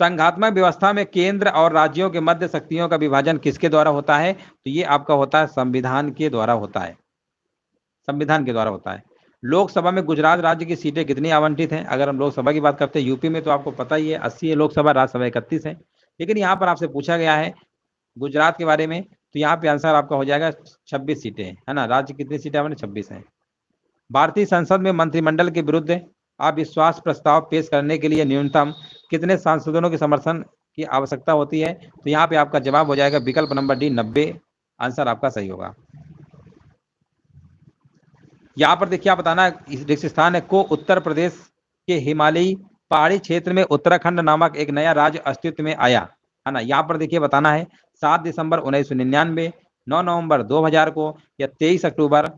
संघात्मक व्यवस्था में केंद्र और राज्यों के मध्य शक्तियों का विभाजन किसके द्वारा होता है? तो ये आपका होता है संविधान के द्वारा होता है। संविधान के द्वारा होता है। लोकसभा में गुजरात राज्य की सीटें कितनी आवंटित हैं? अगर हम लोकसभा की बात करते हैं, यूपी में तो आपको पता ही है 80 है लोकसभा, राज्यसभा 31 है। लेकिन यहाँ पर आपसे पूछा गया है गुजरात के बारे में, तो यहाँ पे आंसर आपका हो जाएगा 26 सीटें, है ना। राज्य कितनी सीटें आपने? 26 है। भारतीय संसद में मंत्रिमंडल के विरुद्ध अविश्वास प्रस्ताव पेश करने के लिए न्यूनतम कितने सांसदों के समर्थन की आवश्यकता होती है? तो यहाँ पे आपका जवाब हो जाएगा विकल्प नंबर डी 90। आंसर आपका सही होगा। यहाँ पर देखिए आप बताना, रिक्त स्थान है को उत्तर प्रदेश के हिमालयी पहाड़ी क्षेत्र में उत्तराखंड नामक एक नया राज्य अस्तित्व में आया, है ना। यहाँ पर देखिए बताना है 7 दिसंबर 1999, 9 नवंबर 2000 को, या 23 अक्टूबर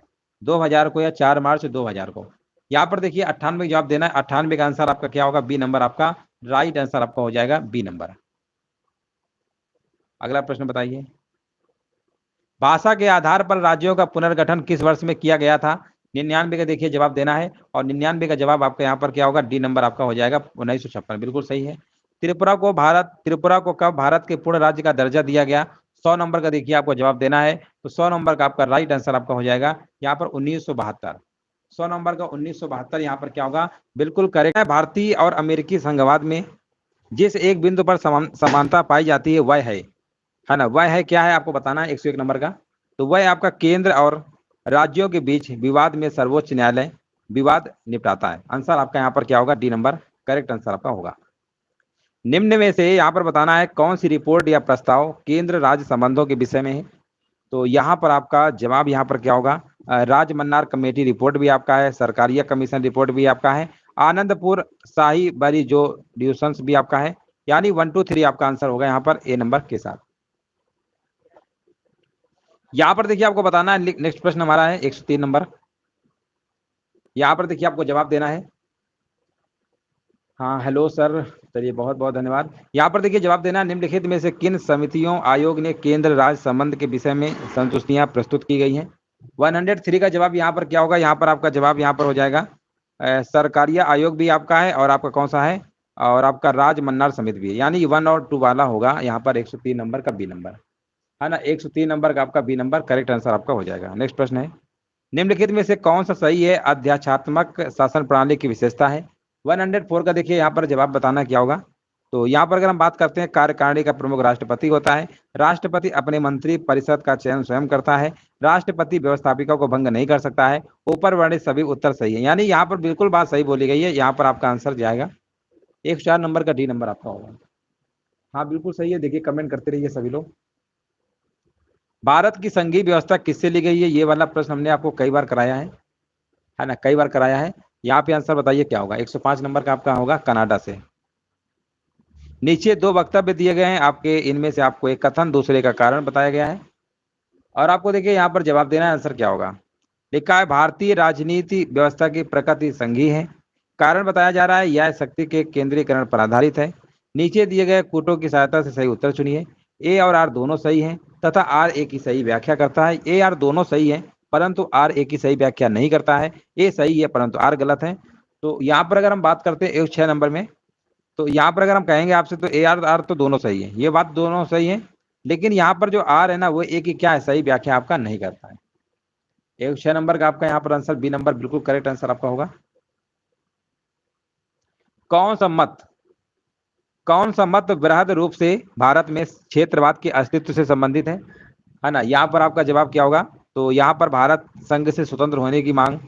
2000 को, या 4 मार्च 2000 को। यहाँ पर देखिए 98 जवाब देना है। 98 का आंसर आपका क्या होगा? बी नंबर आपका राइट आंसर आपका हो जाएगा, बी नंबर। अगला प्रश्न बताइए। भाषा के आधार पर राज्यों का पुनर्गठन किस वर्ष में किया गया था? 99 का देखिए जवाब देना है, और 99 का जवाब आपका यहाँ पर क्या होगा? डी नंबर आपका हो जाएगा 1956, बिल्कुल सही है। त्रिपुरा को कब भारत के पूर्ण राज्य का दर्जा दिया गया? 100 नंबर का देखिए आपको जवाब देना है, तो 100 नंबर का आपका राइट आंसर आपका हो जाएगा यहाँ पर 1972। 100 नंबर का 1972 यहाँ पर क्या होगा? बिल्कुल करेक्ट है। भारतीय और अमेरिकी संघवाद में जिस एक बिंदु पर समानता पाई जाती है वह है ना, वह है क्या है आपको बताना है 101 नंबर का। तो वह आपका केंद्र और राज्यों के बीच विवाद में सर्वोच्च न्यायालय विवाद निपटाता है। आंसर आपका यहाँ पर क्या होगा? डी नंबर करेक्ट आंसर आपका होगा। निम्न में से यहाँ पर बताना है कौन सी रिपोर्ट या प्रस्ताव केंद्र राज्य संबंधों के विषय में है? तो यहाँ पर आपका जवाब यहाँ पर क्या होगा? राजमन्नार कमेटी रिपोर्ट भी आपका है, सरकारिया कमीशन रिपोर्ट भी आपका है, आनंदपुर शाही बरी जो ड्यूशंस भी आपका है। यानी 1 2 3 आपका आंसर होगा यहाँ पर ए नंबर के साथ। यहाँ पर देखिए आपको बताना है, नेक्स्ट प्रश्न हमारा है 103 नंबर। यहाँ पर देखिए आपको जवाब देना है। हाँ हेलो सर, चलिए बहुत बहुत धन्यवाद। यहाँ पर देखिए जवाब देना है, निम्नलिखित में से किन समितियों आयोग ने केंद्र राज्य संबंध के विषय में संतुष्टियां प्रस्तुत की गई हैं? 103 का जवाब यहाँ पर क्या होगा? यहाँ पर आपका जवाब यहाँ पर हो जाएगा सरकारिया आयोग भी आपका है, और आपका कौन सा है? और आपका राजमन्नार समिति भी है। यानी 1 और 2 वाला होगा यहाँ पर 103 नंबर का बी नंबर, है ना। 103 नंबर का आपका बी नंबर करेक्ट आंसर आपका हो जाएगा। नेक्स्ट प्रश्न है, निम्नलिखित में से कौन सा सही है अध्यात्मात्मक शासन प्रणाली की विशेषता है? 104 का देखिए यहाँ पर जवाब बताना क्या होगा। तो यहाँ पर अगर हम बात करते हैं, कार्यकारिणी का प्रमुख राष्ट्रपति होता है, राष्ट्रपति अपने मंत्री परिषद का चयन स्वयं करता है, राष्ट्रपति व्यवस्थापिका को भंग नहीं कर सकता है। ऊपर वर्णित सभी उत्तर सही है, यानी यहाँ पर बिल्कुल बात सही बोली गई है। यहाँ पर आपका आंसर जाएगा 104 नंबर का डी नंबर आपका होगा। हाँ बिल्कुल सही है, देखिए कमेंट करते रहिए सभी लोग। भारत की संघीय व्यवस्था किससे ली गई है? ये वाला प्रश्न हमने आपको कई बार कराया है ना, कई बार कराया है। यहाँ पे आंसर बताइए क्या होगा? 105 नंबर का आपका होगा कनाडा से। नीचे 2 वक्तव्य दिए गए हैं आपके, इनमें से आपको एक कथन दूसरे का कारण बताया गया है, और आपको देखिए यहाँ पर जवाब देना है आंसर क्या होगा। लिखा है भारतीय राजनीति व्यवस्था की प्रकृति संघीय है। कारण बताया जा रहा है यह शक्ति के केंद्रीकरण पर आधारित है। नीचे दिए गए कूटों की सहायता से सही उत्तर चुनिए। ए और आर दोनों सही हैं तथा आर ए की सही व्याख्या करता है। ए आर दोनों सही है परंतु आर ए की सही व्याख्या नहीं करता है। ए सही है परंतु आर गलत है। तो यहाँ पर अगर हम बात करते हैं 106 नंबर में, तो यहाँ पर अगर हम कहेंगे आपसे तो ए आर तो दोनों सही है, ये बात दोनों सही है, लेकिन यहाँ पर जो आर है ना वो ए की क्या है? सही व्याख्या आपका नहीं करता है। 106 नंबर का आपका यहाँ पर आंसर बी नंबर बिल्कुल करेक्ट आंसर आपका होगा। कौन सा मत वृहद रूप से भारत में क्षेत्रवाद के अस्तित्व से संबंधित है ना। यहाँ पर आपका जवाब क्या होगा? तो यहाँ पर भारत संघ से स्वतंत्र होने की मांग,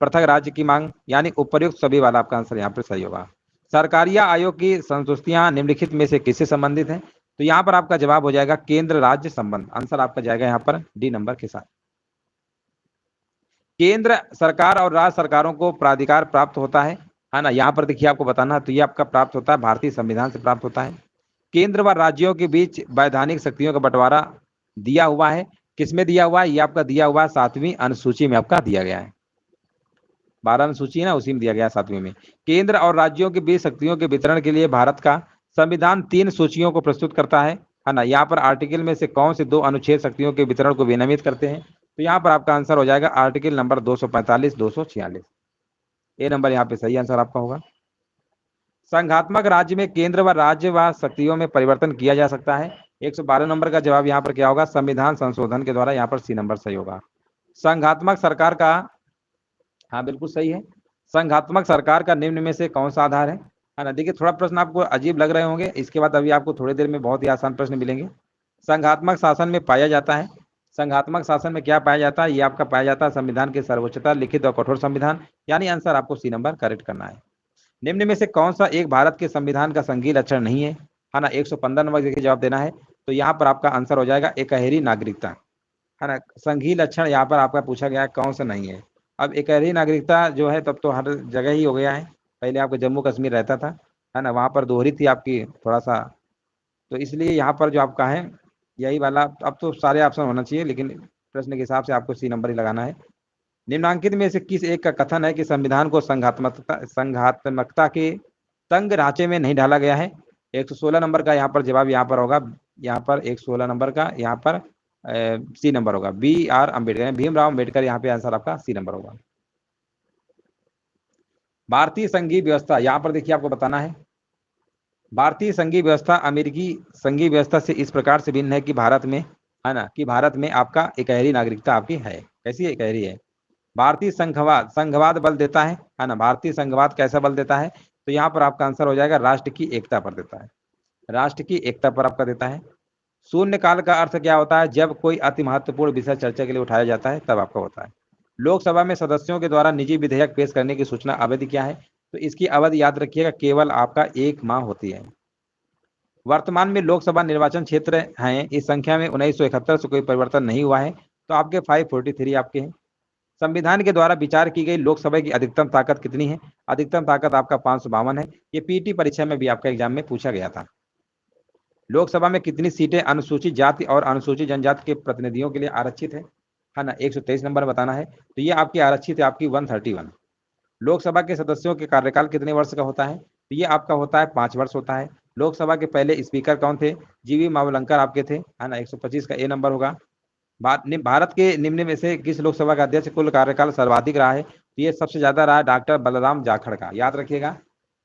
पृथक राज्य की मांग, यानी उपर्युक्त सभी वाला आपका आंसर यहाँ पर सही होगा। सरकारिया आयोग की संतुष्टियां निम्नलिखित में से किससे संबंधित हैं? तो यहाँ पर आपका जवाब हो जाएगा केंद्र राज्य संबंध। आंसर आपका जाएगा यहाँ पर डी नंबर के साथ। केंद्र सरकार और राज्य सरकारों को प्राधिकार प्राप्त होता है ना। यहाँ पर देखिए आपको बताना, तो ये आपका प्राप्त होता है भारतीय संविधान से प्राप्त होता है। केंद्र व राज्यों के बीच वैधानिक शक्तियों का बंटवारा दिया हुआ है, किसमें दिया हुआ है? ये आपका दिया हुआ है 7वीं अनुसूची में आपका दिया गया है। 12 अनुसूची है ना, उसी में दिया गया 7वीं में। केंद्र और राज्यों के बीच शक्तियों के वितरण के लिए भारत का संविधान 3 सूचियों को प्रस्तुत करता है ना। यहाँ पर आर्टिकल में से कौन से 2 अनुच्छेद शक्तियों के वितरण को विनियमित करते हैं? तो यहाँ पर आपका आंसर हो जाएगा आर्टिकल नंबर 245, 246। ए नंबर यहाँ पे सही आंसर आपका होगा। संघात्मक राज्य में केंद्र व राज्य व शक्तियों में परिवर्तन किया जा सकता है। 112 नंबर का जवाब यहाँ पर क्या होगा? संविधान संशोधन के द्वारा। यहाँ पर सी नंबर सही होगा। संघात्मक सरकार का, हाँ बिल्कुल सही है। संघात्मक सरकार का निम्न में से कौन सा आधार है ना। देखिए थोड़ा प्रश्न आपको अजीब लग रहे होंगे, इसके बाद अभी आपको थोड़ी देर में बहुत ही आसान प्रश्न मिलेंगे। संघात्मक शासन में पाया जाता है, संघात्मक शासन में क्या पाया जाता है? ये आपका पाया जाता है संविधान की सर्वोच्चता, लिखित और कठोर संविधान, यानी आंसर आपको सी नंबर करेक्ट करना है। निम्न में से कौन सा एक भारत के संविधान का संघीय लक्षण नहीं है ना। 115 नंबर देखिए जवाब देना है। तो यहाँ पर आपका आंसर हो जाएगा एकहरी नागरिकता, है ना। संघीय लक्षण यहाँ पर आपका पूछा गया है कौन सा नहीं है। अब एकहरी नागरिकता जो है तब तो हर जगह ही हो गया है, पहले आपको जम्मू कश्मीर रहता था, है ना, वहाँ पर दोहरी थी आपकी थोड़ा सा, तो इसलिए यहाँ पर जो आपका है यही वाला। अब तो सारे ऑप्शन होना चाहिए, लेकिन प्रश्न के हिसाब से आपको सी नंबर ही लगाना है। निम्नांकित में से किस एक का कथन है कि संविधान को संघात्मकता के तंग ढांचे में नहीं ढाला गया है? 116 नंबर का यहाँ पर जवाब यहाँ पर होगा, यहाँ पर 116 नंबर का यहाँ पर सी नंबर होगा। BR अम्बेडकर, भीमराव अम्बेडकर, यहाँ पे आंसर आपका सी नंबर होगा। भारतीय संघीय व्यवस्था, यहाँ पर देखिए आपको बताना है, भारतीय संघीय व्यवस्था अमेरिकी संघीय व्यवस्था से इस प्रकार से भिन्न है कि भारत में, है ना, कि भारत में आपका एकहरी नागरिकता आपकी है। कैसी है? एकहरी है। भारतीय संघवाद, संघवाद बल देता है ना। भारतीय संघवाद कैसा बल देता है? तो यहाँ पर आपका आंसर हो जाएगा राष्ट्र की एकता पर देता है, राष्ट्र की एकता पर आपका देता है। शून्य काल का अर्थ क्या होता है? जब कोई अति महत्वपूर्ण विषय चर्चा के लिए उठाया जाता है तब आपका होता है। लोकसभा में सदस्यों के द्वारा निजी विधेयक पेश करने की सूचना अवधि क्या है? तो इसकी अवधि याद रखिएगा केवल आपका 1 माह होती है। वर्तमान में लोकसभा निर्वाचन क्षेत्र हैं, इस संख्या में 1971 से कोई परिवर्तन नहीं हुआ है, तो आपके 543 आपके हैं। संविधान के द्वारा विचार की गई लोकसभा की अधिकतम ताकत कितनी है? अधिकतम ताकत आपका 552 है। ये पीटी परीक्षा में भी आपका एग्जाम में पूछा गया था। लोकसभा में कितनी सीटें अनुसूचित जाति और अनुसूचित जनजाति के प्रतिनिधियों के लिए आरक्षित है ना। 123 नंबर बताना है। तो ये आपकी आरक्षित है आपकी 131। लोकसभा के सदस्यों के कार्यकाल कितने वर्ष का होता है? तो ये आपका होता है 5 वर्ष होता है। लोकसभा के पहले स्पीकर कौन थे? जीवी मावलंकर आपके थे, है ना। 125 का ए नंबर होगा। भारत के निम्न में से किस लोकसभा का अध्यक्ष कुल कार्यकाल सर्वाधिक रहा है? तो ये सबसे ज्यादा रहा डॉक्टर बलराम जाखड़ का, याद रखिएगा,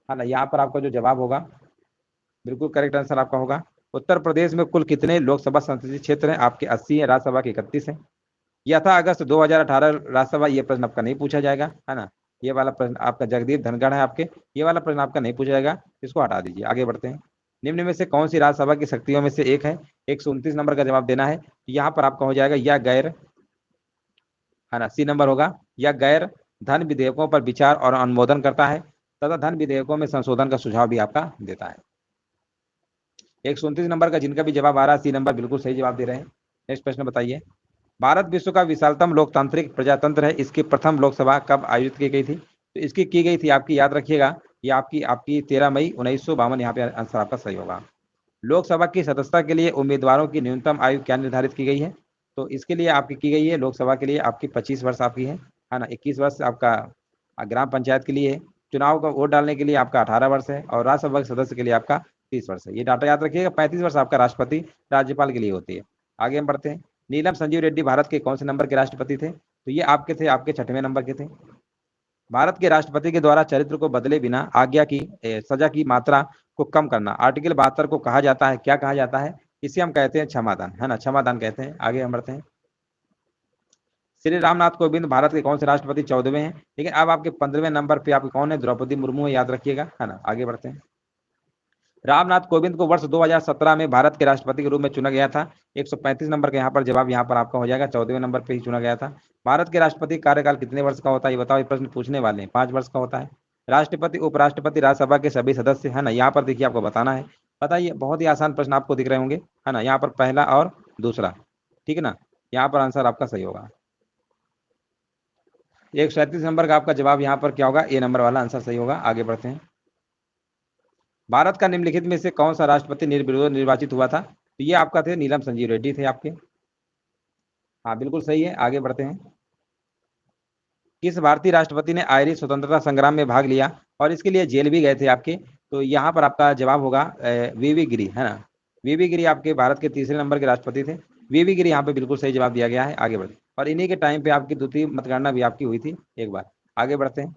है ना। यहाँ पर आपका जो जवाब होगा बिल्कुल करेक्ट आंसर आपका होगा। उत्तर प्रदेश में कुल कितने लोकसभा संसदीय क्षेत्र हैं? आपके 80 है, राज्यसभा के 31 है। यथा अगस्त 2018 राज्यसभा, ये प्रश्न आपका नहीं पूछा जाएगा, है ना। ये वाला प्रश्न आपका जगदीप धनखड़ है आपके, ये वाला प्रश्न आपका नहीं पूछा जाएगा, इसको हटा दीजिए। आगे बढ़ते हैं। निम्न में से कौन सी राज्यसभा की शक्तियों में से एक है? 129 नंबर का जवाब देना है। यहाँ पर आपका हो जाएगा या गैर, है ना, सी नंबर होगा, या गैर धन विधेयकों पर विचार और अनुमोदन करता है तथा धन विधेयकों में संशोधन का सुझाव भी आपका देता है। 129 नंबर का जिनका भी जवाब आ रहा है सी नंबर बिल्कुल सही जवाब दे रहे हैं। नेक्स्ट प्रश्न बताइए। भारत विश्व का विशालतम लोकतांत्रिक प्रजातंत्र है, इसकी प्रथम लोकसभा कब आयोजित की गई थी? तो इसकी की गई थी आपकी, याद रखिएगा, ये आपकी 13 मई 1952, यहाँ पे आंसर आपका सही होगा। लोकसभा की सदस्यता के लिए उम्मीदवारों की न्यूनतम आयु क्या निर्धारित की गई है? तो इसके लिए आपकी की गई है लोकसभा के लिए आपकी 25 वर्ष आपकी है ना। 21 वर्ष आपका ग्राम पंचायत के लिए है। चुनाव का वोट डालने के लिए आपका 18 वर्ष है, और राज्यसभा के सदस्य के लिए आपका 30 वर्ष है। ये डाटा याद रखिएगा। 35 वर्ष आपका राष्ट्रपति राज्यपाल के लिए होती है। आगे हम बढ़ते हैं। नीलम संजीव रेड्डी भारत के कौन से नंबर के राष्ट्रपति थे? तो ये आपके थे आपके 6वें नंबर के थे। भारत के राष्ट्रपति के द्वारा चरित्र को बदले बिना आज्ञा की सजा की मात्रा को कम करना आर्टिकल 72 को कहा जाता है, क्या कहा जाता है? इसे हम कहते हैं क्षमादान, है ना, क्षमादान कहते हैं। आगे हम बढ़ते हैं। श्री रामनाथ कोविंद भारत के कौन से राष्ट्रपति 14वें हैं? लेकिन अब आपके 15वें नंबर पे आपके कौन है? द्रौपदी मुर्मू है, याद रखिएगा, है ना। आगे बढ़ते हैं। रामनाथ कोविंद को वर्ष 2017 में भारत के राष्ट्रपति के रूप में चुना गया था। 135 नंबर का यहाँ पर जवाब यहाँ पर आपका हो जाएगा, 14वें नंबर पे ही चुना गया था। भारत के राष्ट्रपति कार्यकाल कितने वर्ष का होता है ये बताओ, ये प्रश्न पूछने वाले हैं। 5 वर्ष का होता है। राष्ट्रपति, उपराष्ट्रपति, राज्यसभा के सभी सदस्य, है ना, यहाँ पर देखिए आपको बताना है। बताइए, बहुत ही आसान प्रश्न आपको दिख रहे होंगे, है ना, यहाँ पर पहला और दूसरा, ठीक है ना। यहाँ पर आंसर आपका सही होगा। 137 नंबर का आपका जवाब यहाँ पर क्या होगा, ए नंबर वाला आंसर सही होगा। आगे बढ़ते हैं। भारत का निम्नलिखित में से कौन सा राष्ट्रपति निर्विरोध निर्वाचित हुआ था? तो ये आपका थे नीलम संजीव रेड्डी थे आपके। हाँ बिल्कुल सही है। आगे बढ़ते हैं। किस भारतीय राष्ट्रपति ने आयरिश स्वतंत्रता संग्राम में भाग लिया और इसके लिए जेल भी गए थे आपके? तो यहाँ पर आपका जवाब होगा वीवी गिरी, है ना। वीवी गिरी आपके भारत के तीसरे नंबर के राष्ट्रपति थे। वीवी गिरी यहाँ पे बिल्कुल सही जवाब दिया गया है। आगे बढ़े। और इन्हीं के टाइम पे आपकी द्वितीय मतगणना भी आपकी हुई थी एक बार। आगे बढ़ते हैं।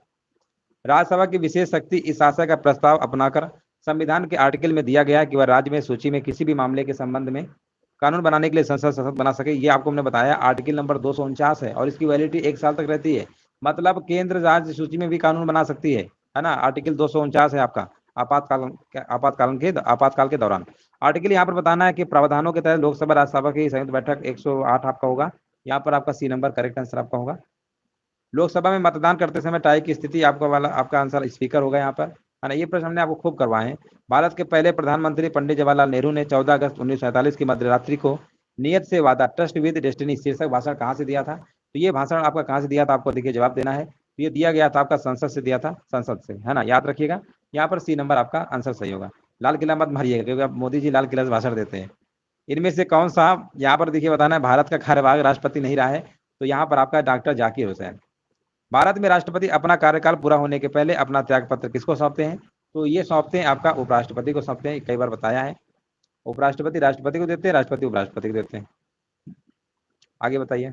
राज्यसभा की विशेष शक्ति इस आशय का प्रस्ताव अपनाकर संविधान के आर्टिकल में दिया गया कि वह राज्य में सूची में किसी भी मामले के संबंध में कानून बनाने के लिए संसद सशक्त बना सके। ये आपको हमने बताया, आर्टिकल नंबर 249 है और इसकी वैलिडिटी 1 साल तक रहती है। मतलब केंद्र राज्य सूची में भी कानून बना सकती है ना। आर्टिकल 249 है आपका आपातकाल के दौरान। आर्टिकल यहाँ पर बताना है कि प्रावधानों के तहत लोकसभा राज्यसभा की संयुक्त बैठक 108 आपका होगा। यहाँ पर आपका सी नंबर करेक्ट आंसर आपका होगा। लोकसभा में मतदान करते समय टाई की स्थिति आपका आंसर स्पीकर होगा यहाँ पर, है ना। ये प्रश्न हमने आपको खूब करवाए हैं। भारत के पहले प्रधानमंत्री पंडित जवाहरलाल नेहरू ने 14 अगस्त 1947 की मध्यरात्रि को नियत से वादा ट्रस्ट विद डेस्टिनी शीर्षक भाषण कहाँ से दिया था? तो ये भाषण आपका कहाँ से दिया था, आपको देखिए जवाब देना है। तो ये दिया गया था आपका संसद से दिया था, संसद से, है ना, याद रखिएगा। यहाँ पर सी नंबर आपका आंसर सही होगा। लाल किला मत मारिएगा क्योंकि अब मोदी जी लाल किला से भाषण देते हैं। इनमें से कौन सा, यहाँ पर देखिए बताना है, भारत का कार्यवाहक राष्ट्रपति नहीं रहा है? तो यहाँ पर आपका डॉक्टर जाकिर हुसैन। भारत में राष्ट्रपति अपना कार्यकाल पूरा होने के पहले अपना त्याग पत्र किसको सौंपते हैं? तो ये सौंपते हैं आपका उपराष्ट्रपति को सौंपते हैं, कई बार बताया है। उपराष्ट्रपति राष्ट्रपति को देते हैं, राष्ट्रपति उपराष्ट्रपति को देते हैं। आगे बताइए।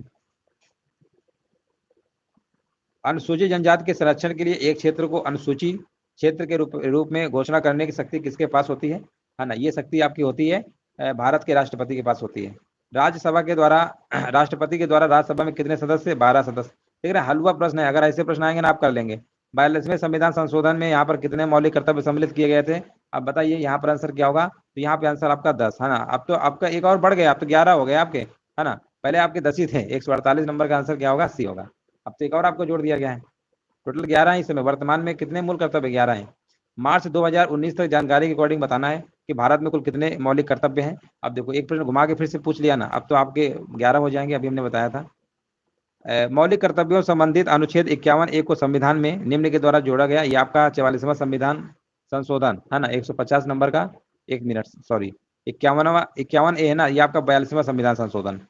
अनुसूचित जनजाति के संरक्षण के लिए एक क्षेत्र को अनुसूचित क्षेत्र के रूप में घोषणा करने की शक्ति किसके पास होती है? है ना, ये शक्ति आपकी होती है भारत के राष्ट्रपति के पास होती है। राज्यसभा के द्वारा राष्ट्रपति के द्वारा राज्यसभा में कितने सदस्य? 12 सदस्य। देख रहे हैं, हलवा प्रश्न है, अगर ऐसे प्रश्न आएंगे ना आप कर लेंगे। 42वें संविधान संशोधन में यहाँ पर कितने मौलिक कर्तव्य सम्मिलित किए गए थे? अब बताइए यहाँ पर आंसर क्या होगा? तो यहाँ पे आंसर आपका 10, है ना। अब तो आपका एक और बढ़ गया, अब तो 11 हो गए आपके, है ना। पहले आपके 10 ही थे। 148 नंबर का आंसर क्या होगा? सी होगा। अब तो एक और आपको जोड़ दिया गया है। टोटल 11 है इस समय। वर्तमान में कितने मूल कर्तव्य? 11 हैं। मार्च 2019 तक जानकारी के अकॉर्डिंग बताना है कि भारत में कुल कितने मौलिक कर्तव्य हैं। अब देखो, एक प्रश्न घुमा के फिर से पूछ लिया ना, अब तो आपके 11 हो जाएंगे, अभी हमने बताया था। मौलिक कर्तव्यों संबंधित अनुच्छेद 51A को संविधान में निम्न के द्वारा जोड़ा गया। ये आपका 44वां संविधान संशोधन, है ना, 150 नंबर का, 1 मिनट सॉरी, 51A है ना, ये आपका 42वां संविधान संशोधन,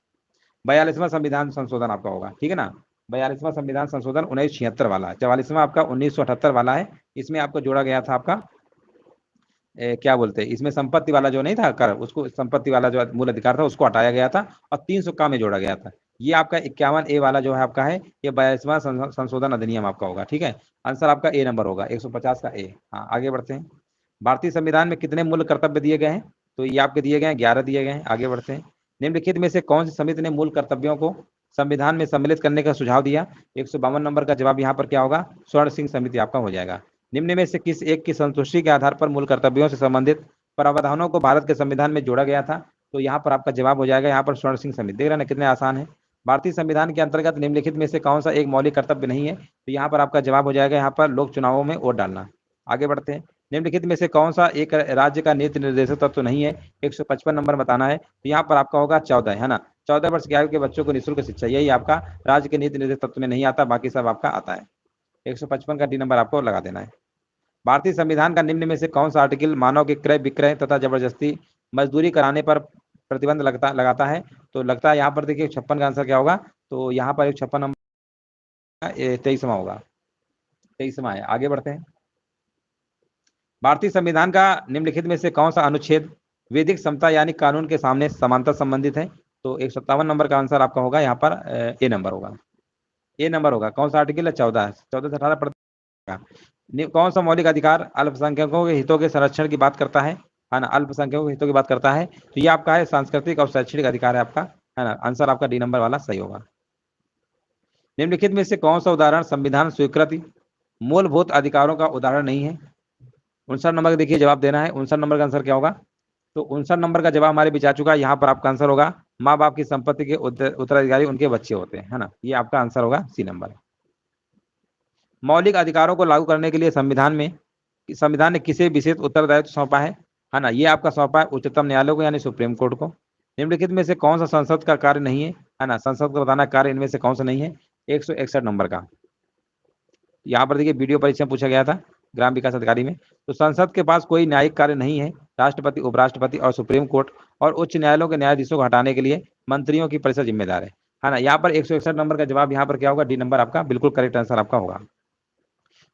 42वां संविधान संशोधन आपका होगा, ठीक है ना। 42वां संविधान संशोधन 1976 वाला है। 44वां आपका 1978 वाला है। इसमें आपको जोड़ा गया था आपका क्या बोलते हैं, इसमें संपत्ति वाला जो नहीं था कर, उसको संपत्ति वाला जो मूल अधिकार था उसको हटाया गया था और 300 का में जोड़ा गया था। ये आपका 51A वाला जो है आपका है, ये 42वां संशोधन अधिनियम आपका होगा, ठीक है। आंसर आपका ए नंबर होगा, 150 का ए। हाँ आगे बढ़ते हैं। भारतीय संविधान में कितने मूल कर्तव्य दिए गए हैं? तो ये आपके दिए गए हैं, 11 दिए गए हैं। आगे बढ़ते हैं। निम्नलिखित में से कौन सी समिति ने मूल कर्तव्यों को संविधान में सम्मिलित करने का सुझाव दिया? 152 नंबर का जवाब यहाँ पर क्या होगा? स्वर्ण सिंह समिति आपका हो जाएगा। निम्न में से किस एक की संतुष्टि के आधार पर मूल कर्तव्यों से संबंधित प्रावधानों को भारत के संविधान में जोड़ा गया था? तो यहाँ पर आपका जवाब हो जाएगा यहाँ पर स्वर्ण सिंह समिति। देख रहे हैं कितने आसान है। भारतीय संविधान के अंतर्गत निम्नलिखित में से कौन सा एक मौलिक कर्तव्य नहीं है? तो यहाँ पर आपका जवाब हो जाएगा यहाँ पर लोक चुनावों में वोट डालना। आगे बढ़ते हैं। निम्नलिखित में से कौन सा एक राज्य का नीति निर्देशक तत्व नहीं है? 155 नंबर बताना है। तो यहाँ पर आपका होगा 14, है ना। 14 वर्ष की आयु के बच्चों को निःशुल्क शिक्षा, यही आपका राज्य के नीति निर्देशक तत्व में नहीं आता, बाकी सब आपका आता है। 155 का डी नंबर आपको लगा देना है। भारतीय संविधान का निम्न में से कौन सा आर्टिकल मानव के क्रय विक्रय तथा जबरदस्ती मजदूरी कराने पर प्रतिबंध लगाता है? तो लगता है यहाँ पर देखिए 56 का आंसर क्या होगा? तो यहाँ पर 56 नंबर 23वां होगा, 23वां है। आगे बढ़ते हैं। भारतीय संविधान का निम्नलिखित में से कौन सा अनुच्छेद विधिक समता यानी कानून के सामने समानता संबंधित है? तो 157 नंबर का आंसर आपका होगा यहाँ पर ए नंबर होगा, ए नंबर होगा। कौन सा आर्टिकल है? 14 से 18 कौन सा मौलिक अधिकार अल्पसंख्यकों के हितों के संरक्षण की बात करता है ना, अल्पसंख्यकों के हितों की बात करता है? तो ये आपका है सांस्कृतिक और शैक्षणिक अधिकार है आपका, है ना। आंसर आपका डी नंबर वाला सही होगा। निम्नलिखित में से कौन सा उदाहरण संविधान स्वीकृति मूलभूत अधिकारों का उदाहरण नहीं है? 59 नंबर का देखिए जवाब देना है। 59 नंबर का आंसर क्या होगा? तो 59 नंबर का जवाब हमारे बीच आ चुका है। यहाँ पर आपका आंसर होगा माँ बाप की संपत्ति के उत्तराधिकारी उनके बच्चे होते हैं, है ना। ये आपका आंसर होगा सी नंबर। मौलिक अधिकारों को लागू करने के लिए संविधान ने किसे विशेष उत्तरदायित्व सौंपा है ना। ये आपका सौंपा है उच्चतम न्यायालय को यानी सुप्रीम कोर्ट को। निम्नलिखित में से कौन सा संसद का कार्य नहीं है ना। संसद का बताना कार्य इनमें से कौन सा नहीं है। 161 नंबर का यहाँ पर देखिए वीडियो परीक्षा पूछा गया था ग्राम विकास अधिकारी में। तो संसद के पास कोई न्यायिक कार्य नहीं है। राष्ट्रपति, उपराष्ट्रपति और सुप्रीम कोर्ट और उच्च न्यायालयों के न्यायाधीशों को हटाने के लिए मंत्रियों की परिषद जिम्मेदार है ना। यहाँ पर 161 नंबर का जवाब यहाँ पर क्या होगा? डी नंबर आपका बिल्कुल करेक्ट आंसर आपका होगा।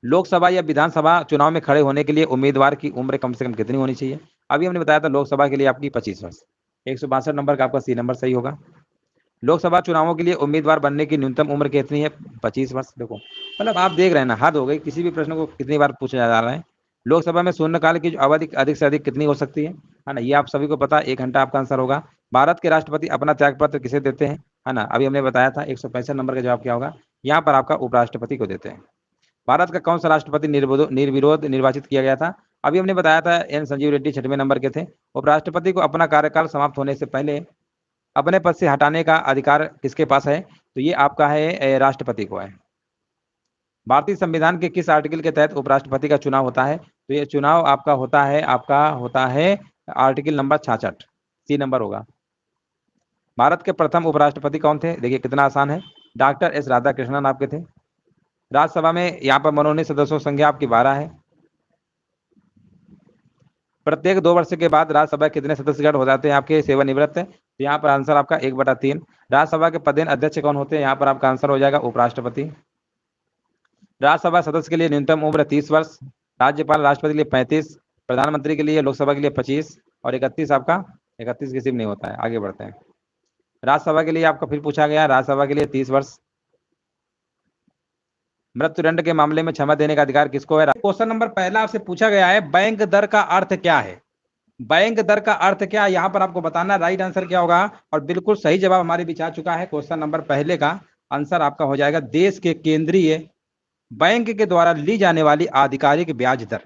लोकसभा या विधानसभा चुनाव में खड़े होने के लिए उम्मीदवार की उम्र कम से कम कितनी होनी चाहिए? अभी हमने बताया था लोकसभा के लिए आपकी 25 वर्ष। 162 नंबर का आपका सी नंबर सही होगा। लोकसभा चुनावों के लिए उम्मीदवार बनने की न्यूनतम उम्र कितनी है? 25 वर्ष। देखो मतलब आप देख रहे हैं ना, हद हो गई, किसी भी प्रश्न को कितनी बार पूछा जा रहा है। लोकसभा में शून्यकाल की अवधि अधिक से अधिक कितनी हो सकती है ना। ये आप सभी को पता है, 1 घंटा आपका आंसर होगा। भारत के राष्ट्रपति अपना त्यागपत्र किसे देते हैं, है ना। अभी हमने बताया था 165 नंबर का जवाब क्या होगा? यहाँ पर आपका उपराष्ट्रपति को देते हैं। भारत का कौन सा राष्ट्रपति निर्विरोध निर्वाचित किया गया था? अभी हमने बताया था एन संजीव रेड्डी 6वें नंबर के थे। उपराष्ट्रपति को अपना कार्यकाल समाप्त होने से पहले अपने पद से हटाने का अधिकार किसके पास है? तो ये आपका है राष्ट्रपति को है। भारतीय संविधान के किस आर्टिकल के तहत उपराष्ट्रपति का चुनाव होता है? तो ये चुनाव आपका होता है आर्टिकल नंबर 66, सी नंबर होगा। भारत के प्रथम उपराष्ट्रपति कौन थे? देखिए कितना आसान है, डॉक्टर एस राधाकृष्णन आपके थे। राज्यसभा में यहाँ पर मनोनीत सदस्यों संख्या आपकी 12 है। प्रत्येक 2 वर्ष के बाद राज्यसभा कितने सदस्यगण हो जाते हैं आपके सेवानिवृत्त? तो यहाँ पर आंसर आपका 1/3। राज्यसभा के पदेन अध्यक्ष कौन होते हैं? यहाँ पर आपका आंसर हो जाएगा उपराष्ट्रपति। राज्यसभा सदस्य के लिए न्यूनतम उम्र 30 वर्ष। राज्यपाल राष्ट्रपति के लिए 35, प्रधानमंत्री के लिए, लोकसभा के लिए 25 और 31 आपका 31 किसी में नहीं होता है। आगे बढ़ते हैं। राज्यसभा के लिए आपका फिर पूछा गया, राज्यसभा के लिए 30 वर्ष। मृत्युदंड के मामले में क्षमा देने का अधिकार किसको है? क्वेश्चन नंबर पहला आपसे पूछा गया है बैंक दर का अर्थ क्या है? बैंक दर का अर्थ क्या है यहाँ पर आपको बताना। राइट आंसर क्या होगा? और बिल्कुल सही जवाब हमारे बीच आ चुका है। क्वेश्चन नंबर पहले का आंसर आपका हो जाएगा देश के केंद्रीय बैंक के द्वारा ली जाने वाली आधिकारिक ब्याज दर।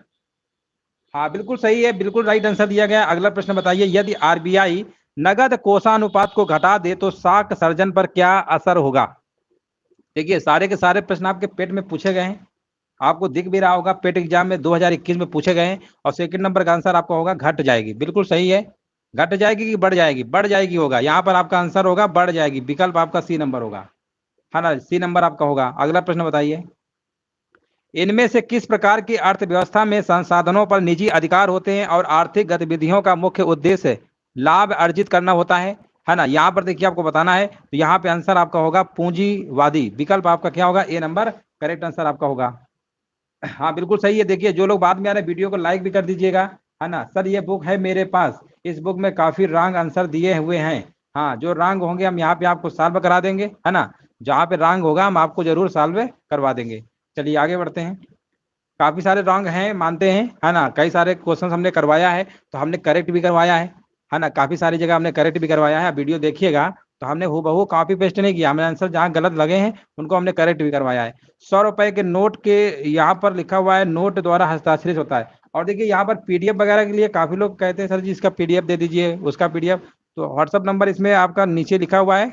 हाँ बिल्कुल सही है, बिल्कुल राइट आंसर दिया गया। अगला प्रश्न बताइए, यदि आरबीआई नगद कोषानुपात को घटा दे तो साख सर्जन पर क्या असर होगा? देखिए सारे के सारे प्रश्न आपके पेट में पूछे गए हैं, आपको दिख भी रहा होगा पेट एग्जाम में 2021 में पूछे गए हैं। और सेकंड नंबर का आंसर आपका होगा घट जाएगी। बिल्कुल सही है। घट जाएगी कि बढ़ जाएगी? बढ़ जाएगी होगा। यहाँ पर आपका आंसर होगा बढ़ जाएगी। विकल्प आपका सी नंबर होगा, है ना, सी नंबर आपका होगा। अगला प्रश्न बताइए, इनमें से किस प्रकार की अर्थव्यवस्था में संसाधनों पर निजी अधिकार होते हैं और आर्थिक गतिविधियों का मुख्य उद्देश्य लाभ अर्जित करना होता है ना। यहाँ पर देखिए आपको बताना है, तो यहाँ पे आंसर आपका होगा पूंजीवादी। विकल्प आपका क्या होगा? ए नंबर करेक्ट आंसर आपका होगा। हाँ बिल्कुल सही है। देखिए जो लोग बाद में आ रहे वीडियो को लाइक भी कर दीजिएगा, है ना। सर ये बुक है मेरे पास, इस बुक में काफी रॉन्ग आंसर दिए हुए हैं। हाँ जो रॉन्ग होंगे हम यहाँ पे आपको सॉल्व करा देंगे, है ना। जहाँ पे रॉन्ग होगा हम आपको जरूर सॉल्व करवा देंगे। चलिए आगे बढ़ते हैं। काफी सारे रॉन्ग हैं मानते हैं, है ना। कई सारे क्वेश्चन हमने करवाया है तो हमने करेक्ट भी करवाया है ना। काफी सारी जगह हमने करेक्ट भी करवाया है। वीडियो देखिएगा तो हमने हूबहू कॉपी पेस्ट नहीं किया, हमने आंसर जहाँ गलत लगे हैं उनको हमने करेक्ट भी करवाया है। 100 रुपए के नोट के यहाँ पर लिखा हुआ है नोट द्वारा हस्ताक्षरित होता है। और देखिए यहाँ पर पीडीएफ वगैरह के लिए काफी लोग कहते हैं सर जी इसका पीडीएफ दे दीजिए, उसका पीडीएफ। तो व्हाट्सअप नंबर इसमें आपका नीचे लिखा हुआ है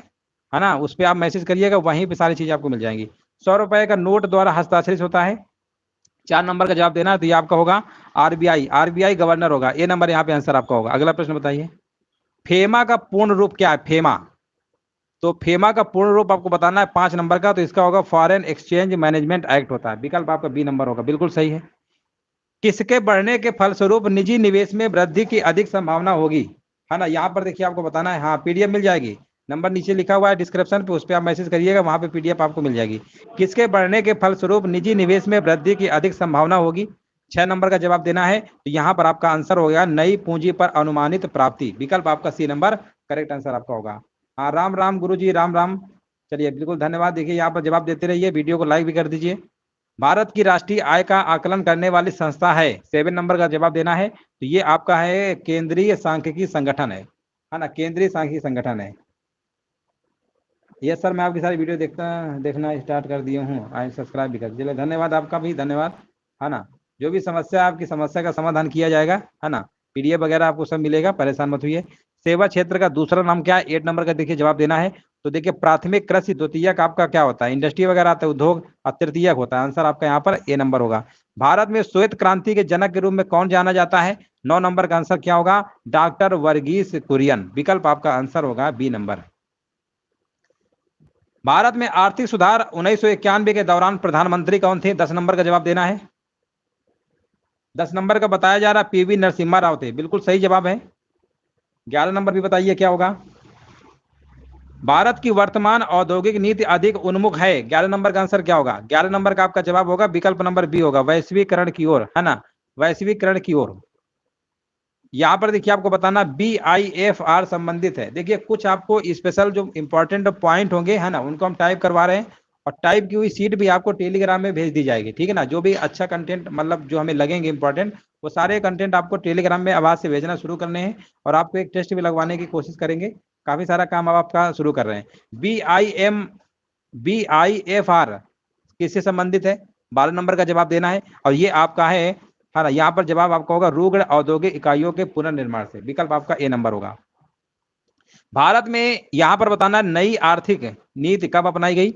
ना, उस पर आप मैसेज करिएगा, वहीं पे सारी चीजें आपको मिल जाएंगी। 100 रुपए का नोट द्वारा हस्ताक्षरित होता है। 4 नंबर का जवाब देना है, तो ये आपका होगा आरबीआई। आरबीआई गवर्नर होगा, ए नंबर यहाँ पे आंसर आपका होगा। अगला प्रश्न बताइए, फेमा का पूर्ण रूप क्या है? फेमा, तो फेमा का पूर्ण रूप आपको बताना है 5 नंबर का, तो इसका होगा फॉरेन एक्सचेंज मैनेजमेंट एक्ट होता है। विकल्प आपका बी नंबर होगा, बिल्कुल सही है। किसके बढ़ने के फलस्वरूप निजी निवेश में वृद्धि की अधिक संभावना होगी? है ना, यहाँ पर देखिए आपको बताना है। हाँ पीडीएफ मिल जाएगी, नंबर नीचे लिखा हुआ है डिस्क्रिप्शन पे, उस पर आप मैसेज करिएगा, वहां पे पीडीएफ आपको मिल जाएगी। किसके बढ़ने के फलस्वरूप निजी निवेश में वृद्धि की अधिक संभावना होगी? 6 नंबर का जवाब देना है, तो यहाँ पर आपका आंसर हो गया नई पूंजी पर अनुमानित प्राप्ति। विकल्प आपका सी नंबर करेक्ट आंसर आपका होगा। हाँ राम राम गुरु जी, राम राम। चलिए बिल्कुल धन्यवाद। देखिए यहाँ पर जवाब देते रहिए, वीडियो को लाइक भी कर दीजिए। भारत की राष्ट्रीय आय का आकलन करने वाली संस्था है, 7 नंबर का जवाब देना है, तो ये आपका है केंद्रीय सांख्यिकी संगठन है ना, केंद्रीय सांख्यिकी संगठन है। ये सर मैं आपकी सारी वीडियो देखना स्टार्ट कर दिया हूँ, आई सब्सक्राइब भी कर दीजिए। धन्यवाद आपका भी, धन्यवाद, है ना। जो भी समस्या, आपकी समस्या का समाधान किया जाएगा, है ना। पीडीएफ वगैरह आपको सब मिलेगा, परेशान मत होइए। सेवा क्षेत्र का दूसरा नाम क्या है, 8 नंबर का देखिए जवाब देना है। तो देखिए प्राथमिक कृषि, द्वितीयक आपका क्या होता है, इंडस्ट्री वगैरह आता है, उद्योग, और तृतीयक होता है। आंसर आपका यहाँ पर ए नंबर होगा। भारत में श्वेत क्रांति के जनक के रूप में कौन जाना जाता है, 9 नंबर का आंसर क्या होगा, डॉक्टर वर्गीस कुरियन। विकल्प आपका आंसर होगा बी नंबर। भारत में आर्थिक सुधार 1991 के दौरान प्रधानमंत्री कौन थे, 10 नंबर का जवाब देना है। 10 नंबर का बताया जा रहा पीवी नरसिम्हा राव थे, बिल्कुल सही जवाब है। 11 नंबर भी बताइए क्या होगा। भारत की वर्तमान औद्योगिक नीति अधिक उन्मुख है, 11 नंबर का आंसर क्या होगा। 11 नंबर का आपका जवाब होगा विकल्प नंबर बी होगा, वैश्वीकरण की ओर, है ना, वैश्वीकरण की ओर। यहाँ पर देखिए आपको बताना BIFR संबंधित है। देखिए कुछ आपको स्पेशल जो इंपॉर्टेंट पॉइंट होंगे, है ना, उनको हम टाइप करवा रहे हैं, और टाइप की हुई सीट भी आपको टेलीग्राम में भेज दी जाएगी, ठीक है ना। जो भी अच्छा कंटेंट, मतलब जो हमें लगेंगे इंपॉर्टेंट, वो सारे कंटेंट आपको टेलीग्राम में आवाज से भेजना शुरू करने हैं, और आपको एक टेस्ट भी लगवाने की कोशिश करेंगे। काफी सारा काम अब आपका शुरू कर रहे हैं। BIFR किससे संबंधित है, 12 नंबर का जवाब देना है, और ये आपका है ना। यहाँ पर जवाब आपका होगा रुग्ण औद्योगिक इकाइयों के पुनर्निर्माण से। विकल्प आपका ए नंबर होगा। भारत में यहाँ पर बताना नई आर्थिक नीति कब अपनाई गई,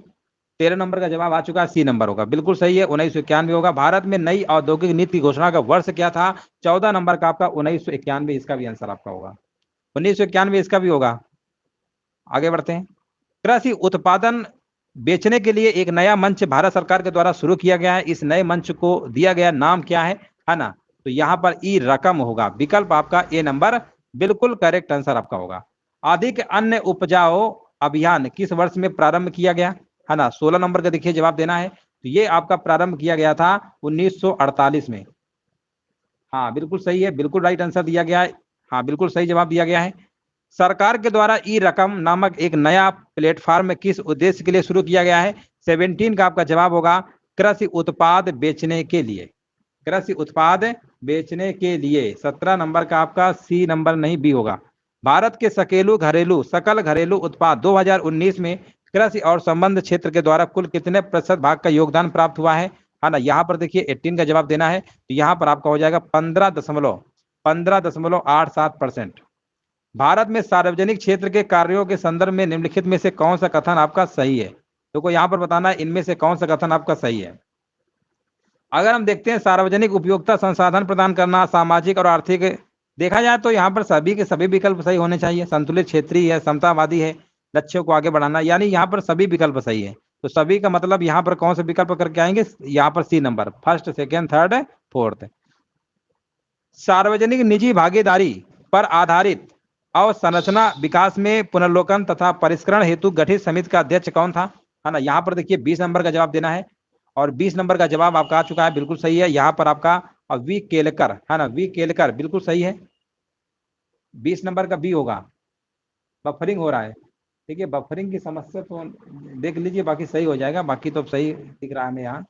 13 नंबर का जवाब आ चुका है, सी नंबर होगा। बिल्कुल सही है, 1991 होगा। भारत में नई औद्योगिक नीति की घोषणा का वर्ष क्या था, 14 नंबर का आपका 1991, इसका भी आंसर आपका होगा। 1991 इसका भी होगा। आगे बढ़ते हैं। कृषि उत्पादन बेचने के लिए एक नया मंच भारत सरकार के द्वारा शुरू किया गया है। इस नए मंच को दिया गया नाम क्या है ना। तो यहाँ पर ई रकम होगा। विकल्प आपका ए नंबर बिल्कुल करेक्ट आंसर आपका होगा। अधिक अन्न उपजाओ अभियान किस वर्ष में प्रारंभ किया गया, है ना। 16 नंबर का देखिए जवाब देना है। तो ये आपका प्रारंभ किया गया था 1948 में। हाँ बिल्कुल सही है, बिल्कुल राइट आंसर दिया गया है। हाँ बिल्कुल सही जवाब दिया गया है। सरकार के द्वारा ई रकम नामक एक नया प्लेटफॉर्म किस उद्देश्य के लिए शुरू किया गया है, 17 का आपका जवाब होगा कृषि उत्पाद बेचने के लिए। कृषि उत्पाद बेचने के लिए। 17 नंबर का आपका सी नंबर नहीं बी होगा। भारत के सकल घरेलू उत्पाद 2019 में कृषि और संबंध क्षेत्र के द्वारा कुल कितने प्रतिशत भाग का योगदान प्राप्त हुआ है ना। यहाँ पर देखिए 18 का जवाब देना है। तो यहाँ पर आपका हो जाएगा 15.87%। भारत में सार्वजनिक क्षेत्र के कार्यों के संदर्भ में निम्नलिखित में से कौन सा कथन आपका सही है, तो यहाँ पर बताना है इनमें से कौन सा कथन आपका सही है। अगर हम देखते हैं सार्वजनिक उपयोगिता संसाधन प्रदान करना, सामाजिक और आर्थिक, देखा जाए तो यहाँ पर सभी के सभी विकल्प सही होने चाहिए। संतुलित क्षेत्रीय है, समतावादी है, लक्ष्यों को आगे बढ़ाना, यानी यहाँ पर सभी विकल्प सही है। तो सभी का मतलब यहाँ पर कौन से विकल्प करके आएंगे, यहाँ पर C number, first, second, third, fourth. सार्वजनिक निजी भागीदारी पर आधारित अवसंरचना विकास में पुनर्लोकन तथा परिष्करण हेतु गठित समिति का अध्यक्ष कौन था, है ना। यहाँ पर देखिए 20 नंबर का जवाब देना है, और 20 नंबर का जवाब आपका आ चुका है, बिल्कुल सही है। यहाँ पर आपका वी केलकर, है ना, वी केलकर बिल्कुल सही है। 20 नंबर का बी होगा। बफरिंग हो रहा है, ठीक है, बफरिंग की समस्या तो देख लीजिए, बाकी सही हो जाएगा, बाकी तो सही दिख रहा है हमें यहाँ।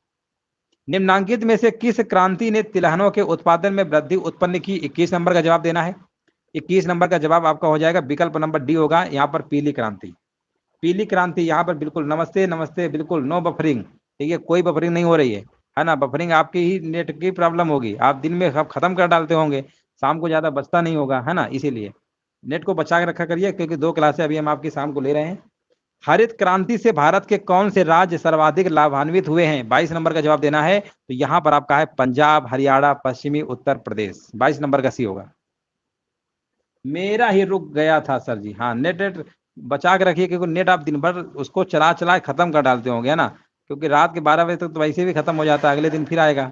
निम्नांकित में से किस क्रांति ने तिलहनों के उत्पादन में वृद्धि उत्पन्न की, 21 नंबर का जवाब देना है। 21 नंबर का जवाब आपका हो जाएगा विकल्प नंबर डी होगा, यहाँ पर पीली क्रांति। पीली क्रांति यहाँ पर बिल्कुल, नमस्ते नमस्ते, बिल्कुल नो बफरिंग, ठीक है, कोई बफरिंग नहीं हो रही है ना। बफरिंग आपकी ही नेट की प्रॉब्लम होगी, आप दिन में सब खत्म कर डालते होंगे, शाम को ज्यादा बचता नहीं होगा, है ना, इसीलिए नेट को बचा के रखा करिए, क्योंकि 2 क्लासें अभी हम आपकी शाम को ले रहे हैं। हरित क्रांति से भारत के कौन से राज्य सर्वाधिक लाभान्वित हुए हैं, 22 नंबर का जवाब देना है। तो यहाँ पर आपका है पंजाब, हरियाणा, पश्चिमी उत्तर प्रदेश। 22 नंबर का सी होगा। मेरा ही रुक गया था सर जी, हाँ नेट बचा के रखिए, क्योंकि नेट आप दिन भर उसको चला चला खत्म कर डालते होंगे ना, क्योंकि रात के 12 बजे तक तो वैसे भी खत्म हो जाता है, अगले दिन फिर आएगा,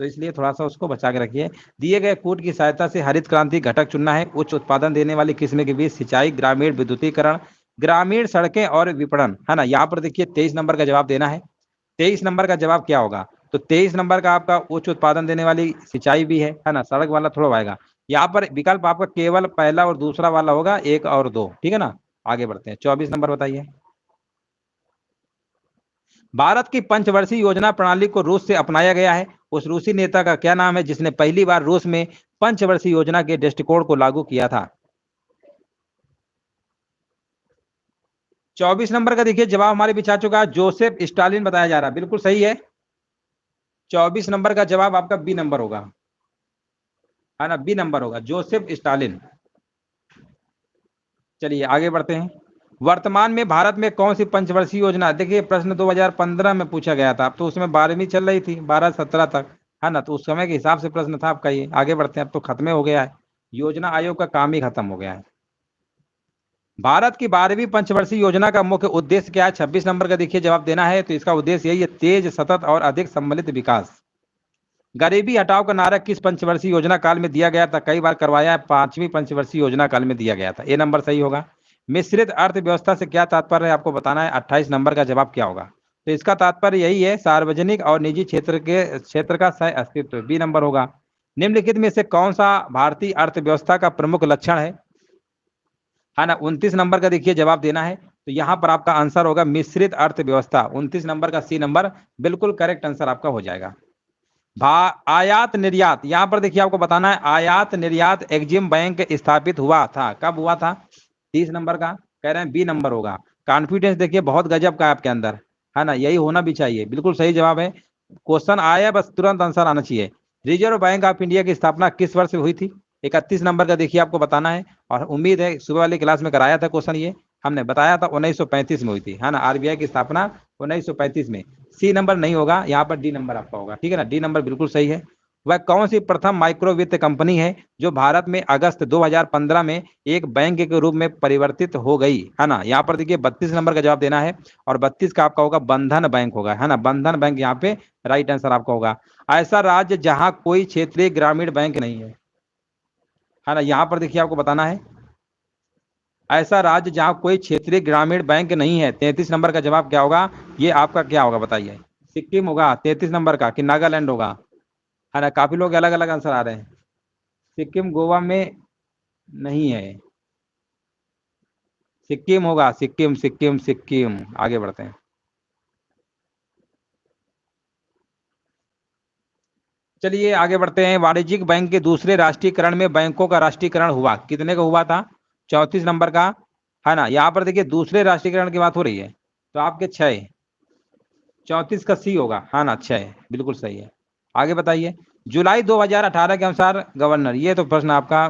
तो इसलिए थोड़ा सा उसको बचा के रखिए। दिए गए कोड की सहायता से हरित क्रांति घटक चुनना है। उच्च उत्पादन देने वाली किस्म के बीच सिंचाई, ग्रामीण विद्युतीकरण, ग्रामीण सड़कें और विपणन, है ना। यहाँ पर देखिए 23 नंबर का जवाब देना है। 23 नंबर का जवाब क्या होगा, तो 23 नंबर का आपका उच्च उत्पादन देने वाली सिंचाई भी है ना, सड़क वाला थोड़ा आएगा। यहाँ पर विकल्प आपका केवल पहला और दूसरा वाला होगा, 1 और 2, ठीक है ना। आगे बढ़ते हैं, 24 नंबर बताइए। भारत की पंचवर्षीय योजना प्रणाली को रूस से अपनाया गया है। उस रूसी नेता का क्या नाम है जिसने पहली बार रूस में पंचवर्षीय योजना के दृष्टिकोण को लागू किया था। 24 नंबर का देखिए जवाब हमारे बीच आ चुका है, जोसेफ स्टालिन बताया जा रहा है, बिल्कुल सही है। 24 नंबर का जवाब आपका बी नंबर होगा, है ना, बी नंबर होगा, जोसेफ स्टालिन। चलिए आगे बढ़ते हैं। वर्तमान में भारत में कौन सी पंचवर्षीय योजना, देखिए प्रश्न 2015 में पूछा गया था, अब तो उसमें 12वीं चल रही थी, 12-17 तक, है ना, तो उस समय के हिसाब से प्रश्न था आपका ये। आगे बढ़ते हैं, अब तो खत्म हो गया है, योजना आयोग का काम ही खत्म हो गया है। भारत की 12वीं पंचवर्षीय योजना का मुख्य उद्देश्य क्या है? 26 नंबर का देखिए जवाब देना है, तो इसका उद्देश्य यही है, तेज, सतत और अधिक सम्मिलित विकास। गरीबी हटाओ का नारा किस पंचवर्षीय योजना काल में दिया गया था? कई बार करवाया है, 5वीं पंचवर्षीय योजना काल में दिया गया था, ए नंबर सही होगा। मिश्रित अर्थव्यवस्था से क्या तात्पर्य है आपको बताना है, 28 नंबर का जवाब क्या होगा? तो इसका तात्पर्य यही है, सार्वजनिक और निजी क्षेत्र का सह अस्तित्व, बी नंबर होगा। निम्नलिखित में से कौन सा भारतीय अर्थव्यवस्था का प्रमुख लक्षण है ना, 29 नंबर का देखिए जवाब देना है, तो यहाँ पर आपका आंसर होगा मिश्रित अर्थव्यवस्था, 29 नंबर का सी नंबर बिल्कुल करेक्ट आंसर आपका हो जाएगा। आयात निर्यात, यहां पर देखिए आपको बताना है, आयात निर्यात एग्जिम बैंक स्थापित हुआ था, कब हुआ था? 30 नंबर का कह रहे हैं बी नंबर होगा। कॉन्फिडेंस देखिए बहुत गजब का है आपके अंदर, है ना, यही होना भी चाहिए, बिल्कुल सही जवाब है। क्वेश्चन आया बस तुरंत आंसर आना चाहिए। रिजर्व बैंक ऑफ इंडिया की स्थापना किस वर्ष में हुई थी? 31 नंबर का देखिए आपको बताना है, और उम्मीद है सुबह वाली क्लास में कराया था क्वेश्चन, ये हमने बताया था 1935 में हुई थी, है ना, आरबीआई की स्थापना 1935 में। सी नंबर नहीं होगा, यहाँ पर डी नंबर आपका होगा, ठीक है ना, डी नंबर बिल्कुल सही है। वह कौन सी प्रथम माइक्रो वित्त कंपनी है जो भारत में अगस्त 2015 में एक बैंक के रूप में परिवर्तित हो गई, है ना? यहाँ पर देखिए 32 नंबर का जवाब देना है, और 32 का आपका होगा बंधन बैंक होगा, है ना, बंधन बैंक यहाँ पे राइट आंसर आपका होगा। ऐसा राज्य जहां कोई क्षेत्रीय ग्रामीण बैंक नहीं है ना, यहाँ पर देखिए आपको बताना है, ऐसा राज्य जहां कोई क्षेत्रीय ग्रामीण बैंक नहीं है, 33 नंबर का जवाब क्या होगा? ये आपका क्या होगा बताइए? सिक्किम होगा 33 नंबर का, कि नागालैंड होगा, है ना, काफी लोग अलग अलग आंसर आ रहे हैं। सिक्किम गोवा में नहीं है, सिक्किम होगा, सिक्किम सिक्किम सिक्किम। आगे बढ़ते हैं। चलिए आगे बढ़ते हैं। वाणिज्यिक बैंक के दूसरे राष्ट्रीयकरण में बैंकों का राष्ट्रीयकरण हुआ, कितने का हुआ था? 34 नंबर का, है ना, यहाँ पर देखिए दूसरे राष्ट्रीयकरण की बात हो रही है, तो आपके 6, 34 का सी होगा, हाँ ना, 6 बिल्कुल सही है। आगे बताइए। जुलाई 2018 के अनुसार गवर्नर, ये तो प्रश्न आपका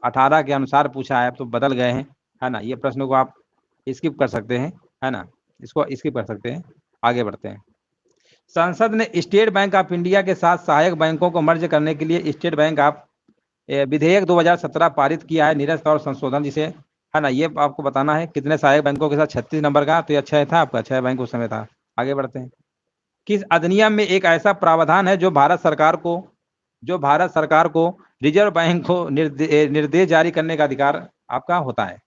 18 के अनुसार पूछा है, अब तो बदल गए हैं, है ना, ये प्रश्न को आप स्किप कर सकते हैं, है ना, इसको स्किप कर सकते हैं। आगे बढ़ते हैं। संसद ने स्टेट बैंक ऑफ इंडिया के साथ सहायक बैंकों को मर्ज करने के लिए स्टेट बैंक ऑफ विधेयक 2017 पारित किया है, निरस्त और संशोधन जिसे, है ना, ये आपको बताना है, कितने सहायक बैंकों के साथ? 36 नंबर का, तो ये 6 था आपका, 6 बैंक उस समय था। आगे बढ़ते हैं। किस अधिनियम में एक ऐसा प्रावधान है जो भारत सरकार को रिजर्व बैंक को निर्देश जारी करने का अधिकार आपका होता है?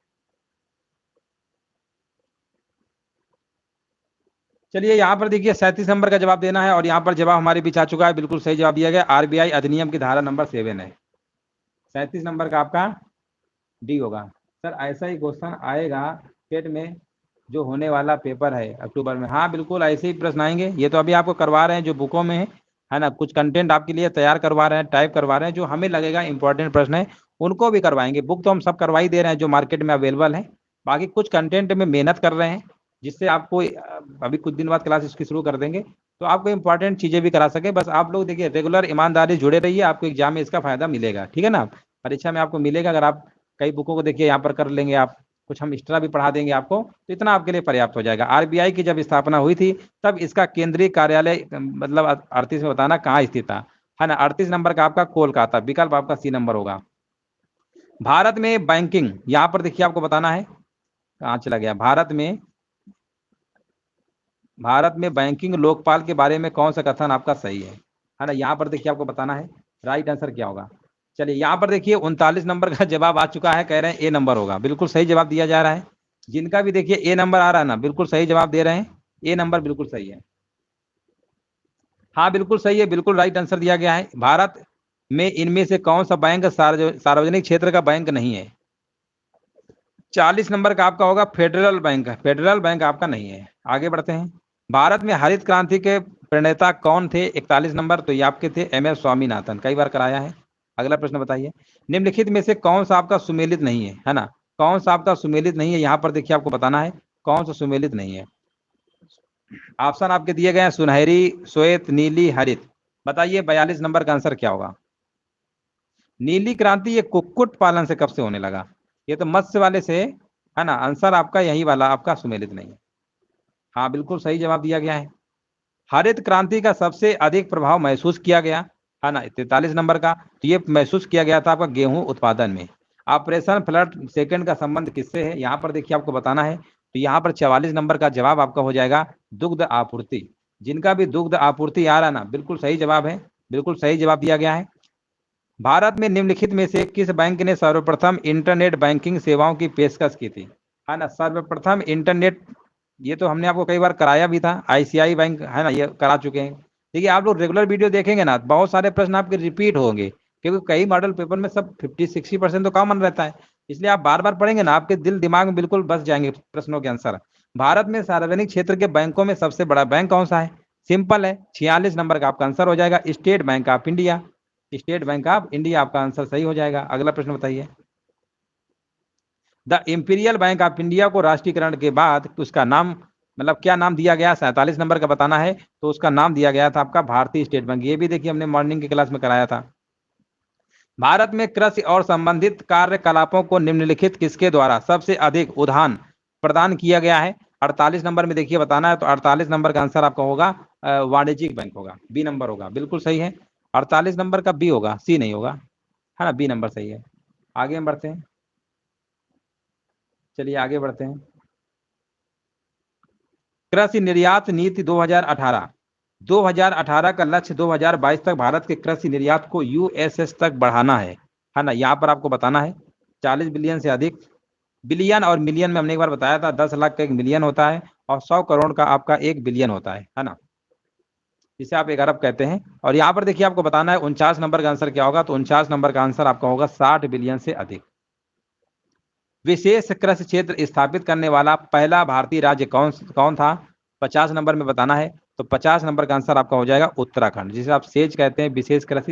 चलिए यहाँ पर देखिए 37 नंबर का जवाब देना है, और यहाँ पर जवाब हमारे बीच आ चुका है, बिल्कुल सही जवाब दिया गया, आरबीआई अधिनियम की धारा नंबर 7 है, 37 नंबर का आपका डी होगा। सर ऐसा ही क्वेश्चन आएगा टेट में, जो होने वाला पेपर है अक्टूबर में, हाँ बिल्कुल ऐसे ही प्रश्न आएंगे, ये तो अभी आपको करवा रहे हैं जो बुकों में है ना, कुछ कंटेंट आपके लिए तैयार करवा रहे हैं, टाइप करवा रहे हैं, जो हमें लगेगा इंपॉर्टेंट प्रश्न है उनको भी करवाएंगे। बुक तो हम सब करवा ही दे रहे हैं जो मार्केट में अवेलेबल है, बाकी कुछ कंटेंट में मेहनत कर रहे हैं, जिससे आपको अभी कुछ दिन बाद क्लास इसकी शुरू कर देंगे, तो आपको इंपॉर्टेंट चीजें भी करा सके। बस आप लोग देखिए रेगुलर ईमानदारी जुड़े रहिए, आपको एग्जाम में इसका फायदा मिलेगा, ठीक है ना, परीक्षा में आपको मिलेगा। अगर आप कई बुकों को देखिए यहाँ पर कर लेंगे आप, कुछ हम एक्स्ट्रा भी पढ़ा देंगे आपको, तो इतना आपके लिए पर्याप्त हो जाएगा। आरबीआई की जब स्थापना हुई थी तब इसका केंद्रीय कार्यालय मतलब 38 में बताना कहाँ स्थित था, है ना, 38 नंबर का आपका कोलकाता, विकल्प आपका सी नंबर होगा। भारत में बैंकिंग, यहाँ पर देखिए आपको बताना है, कहाँ चला गया? भारत में बैंकिंग लोकपाल के बारे में कौन सा कथन आपका सही है ना, यहाँ पर देखिए आपको बताना है राइट आंसर क्या होगा। चलिए यहाँ पर देखिए 39 नंबर का जवाब आ चुका है, कह रहे हैं ए नंबर होगा, बिल्कुल सही जवाब दिया जा रहा है। जिनका भी देखिए ए नंबर आ रहा है ना, बिल्कुल सही जवाब दे रहे हैं, ए नंबर बिल्कुल सही है, हाँ बिल्कुल सही है, बिल्कुल राइट आंसर दिया गया है। भारत में इनमें से कौन सा बैंक सार्वजनिक क्षेत्र का बैंक नहीं है? 40 नंबर का आपका होगा फेडरल बैंक, फेडरल बैंक आपका नहीं है। आगे बढ़ते हैं। भारत में हरित क्रांति के प्रणेता कौन थे? 41 नंबर, तो ये आपके थे एम एस स्वामीनाथन, कई बार कराया है। अगला प्रश्न बताइए। निम्नलिखित में से कौन सा आपका सुमेलित नहीं है ना, कौन सा आपका सुमेलित नहीं है, यहाँ पर देखिए आपको बताना है कौन सा सुमेलित नहीं है। ऑप्शन आपके दिए गए हैं सुनहरी, श्वेत, नीली, हरित। बताइए 42 नंबर का आंसर क्या होगा? नीली क्रांति ये कुक्कुट पालन से कब से होने लगा? ये तो मत्स्य वाले से है ना। आंसर आपका यही वाला आपका सुमेलित नहीं है। हाँ बिल्कुल सही जवाब दिया गया है। हरित क्रांति का सबसे अधिक प्रभाव महसूस किया गया है ना 43 नंबर का, तो ये महसूस किया गया था आपका गेहूं उत्पादन में। ऑपरेशन फ्लड सेकंड का संबंध किससे है? यहाँ पर देखिए आपको बताना है, तो यहाँ पर 44 नंबर का जवाब आपका हो जाएगा दुग्ध आपूर्ति। जिनका भी दुग्ध आपूर्ति आ रहा ना, बिल्कुल सही जवाब है, बिल्कुल सही जवाब दिया गया है। भारत में निम्नलिखित में से किस बैंक ने सर्वप्रथम इंटरनेट बैंकिंग सेवाओं की पेशकश की थी? है ना, सर्वप्रथम इंटरनेट, ये तो हमने आपको कई बार कराया भी था, आईसीआई बैंक है ना, ये करा चुके हैं। देखिए आप लोग रेगुलर वीडियो देखेंगे ना, बहुत सारे प्रश्न आपके रिपीट होंगे, क्योंकि कई मॉडल पेपर में सब 50-60% तो कॉमन रहता है, इसलिए आप बार बार पढ़ेंगे ना, आपके दिल दिमाग में बिल्कुल बस जाएंगे प्रश्नों के आंसर। भारत में सार्वजनिक क्षेत्र के बैंकों में सबसे बड़ा बैंक कौन सा है? सिंपल है, 46 नंबर का आपका आंसर हो जाएगा state bank of India. State bank of India आपका आंसर सही हो जाएगा। अगला प्रश्न बताइए। The imperial bank of India को राष्ट्रीयकरण के बाद उसका नाम, मतलब क्या नाम दिया गया? 47 नंबर का बताना है, तो उसका नाम दिया गया था आपका भारतीय स्टेट बैंक। ये भी देखिए हमने मॉर्निंग की क्लास में कराया था। भारत में कृषि और संबंधित कार्यकलापों को निम्नलिखित किसके द्वारा सबसे अधिक उधान प्रदान किया गया है? 48 नंबर में देखिए बताना है, तो 48 नंबर का आंसर आपका होगा वाणिज्यिक बैंक होगा, बी नंबर होगा, बिल्कुल सही है। 48 नंबर का बी होगा, सी नहीं होगा, है ना, बी नंबर सही है। आगे हम बढ़ते हैं, चलिए आगे बढ़ते हैं। कृषि निर्यात नीति 2018, 2018 का लक्ष्य 2022 तक भारत के कृषि निर्यात को यूएसएस तक बढ़ाना है ना। यहाँ पर आपको बताना है 40 बिलियन से अधिक, बिलियन और मिलियन में हमने एक बार बताया था, 10 लाख का 1 मिलियन होता है और 100 करोड़ का आपका 1 बिलियन होता है ना, जिसे आप 1 अरब कहते हैं। और यहाँ पर देखिए आपको बताना है 49 नंबर का आंसर क्या होगा, तो 49 नंबर का आंसर आपका होगा 60 बिलियन से अधिक। विशेष कृषि क्षेत्र स्थापित करने वाला पहला भारतीय राज्य कौन कौन था? 50 नंबर में बताना है, तो 50 नंबर का आंसर आपका हो जाएगा उत्तराखंड, जिसे आप सेज कहते हैं, विशेष कृषि,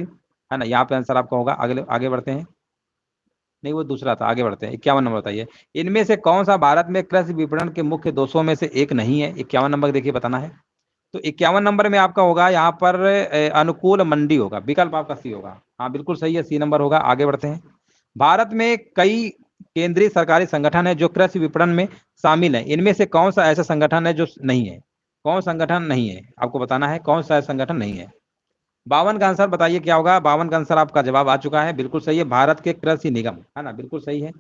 है ना। यहाँ पे आंसर आपका होगा। अगले आगे बढ़ते हैं, नहीं वो दूसरा था, आगे बढ़ते हैं। 51 नंबर बताइए, इनमें से कौन सा भारत में कृषि विपणन के मुख्य दोषों में से एक नहीं है? 51 नंबर देखिए बताना है, तो 51 नंबर में आपका होगा यहाँ पर अनुकूल मंडी होगा, विकल्प आपका सी होगा। हाँ बिल्कुल सही है, सी नंबर होगा। आगे बढ़ते हैं। भारत में कई केंद्रीय सरकारी संगठन है जो कृषि विपणन में शामिल है, इनमें से कौन सा ऐसा संगठन है जो नहीं है? कौन संगठन नहीं है आपको बताना है, कौन सा संगठन नहीं है। 52 का आंसर बताइए क्या होगा? 52 का आंसर आपका जवाब आ चुका है, बिल्कुल सही है, भारत के कृषि निगम, है ना, बिल्कुल सही है।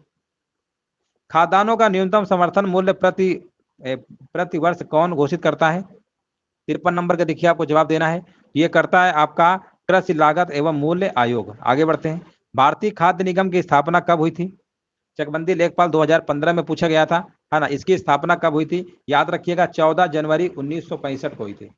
खाद्यान्नों का न्यूनतम समर्थन मूल्य प्रति वर्ष कौन घोषित करता है? 53 नंबर का देखिए आपको जवाब देना है, ये करता है आपका कृषि लागत एवं मूल्य आयोग। आगे बढ़ते हैं। भारतीय खाद्य निगम की स्थापना कब हुई थी? चकबंदी लेखपाल 2015 में पूछा गया था, है ना। इसकी स्थापना कब हुई थी? याद रखिएगा 14 जनवरी 1965 को हुई थी।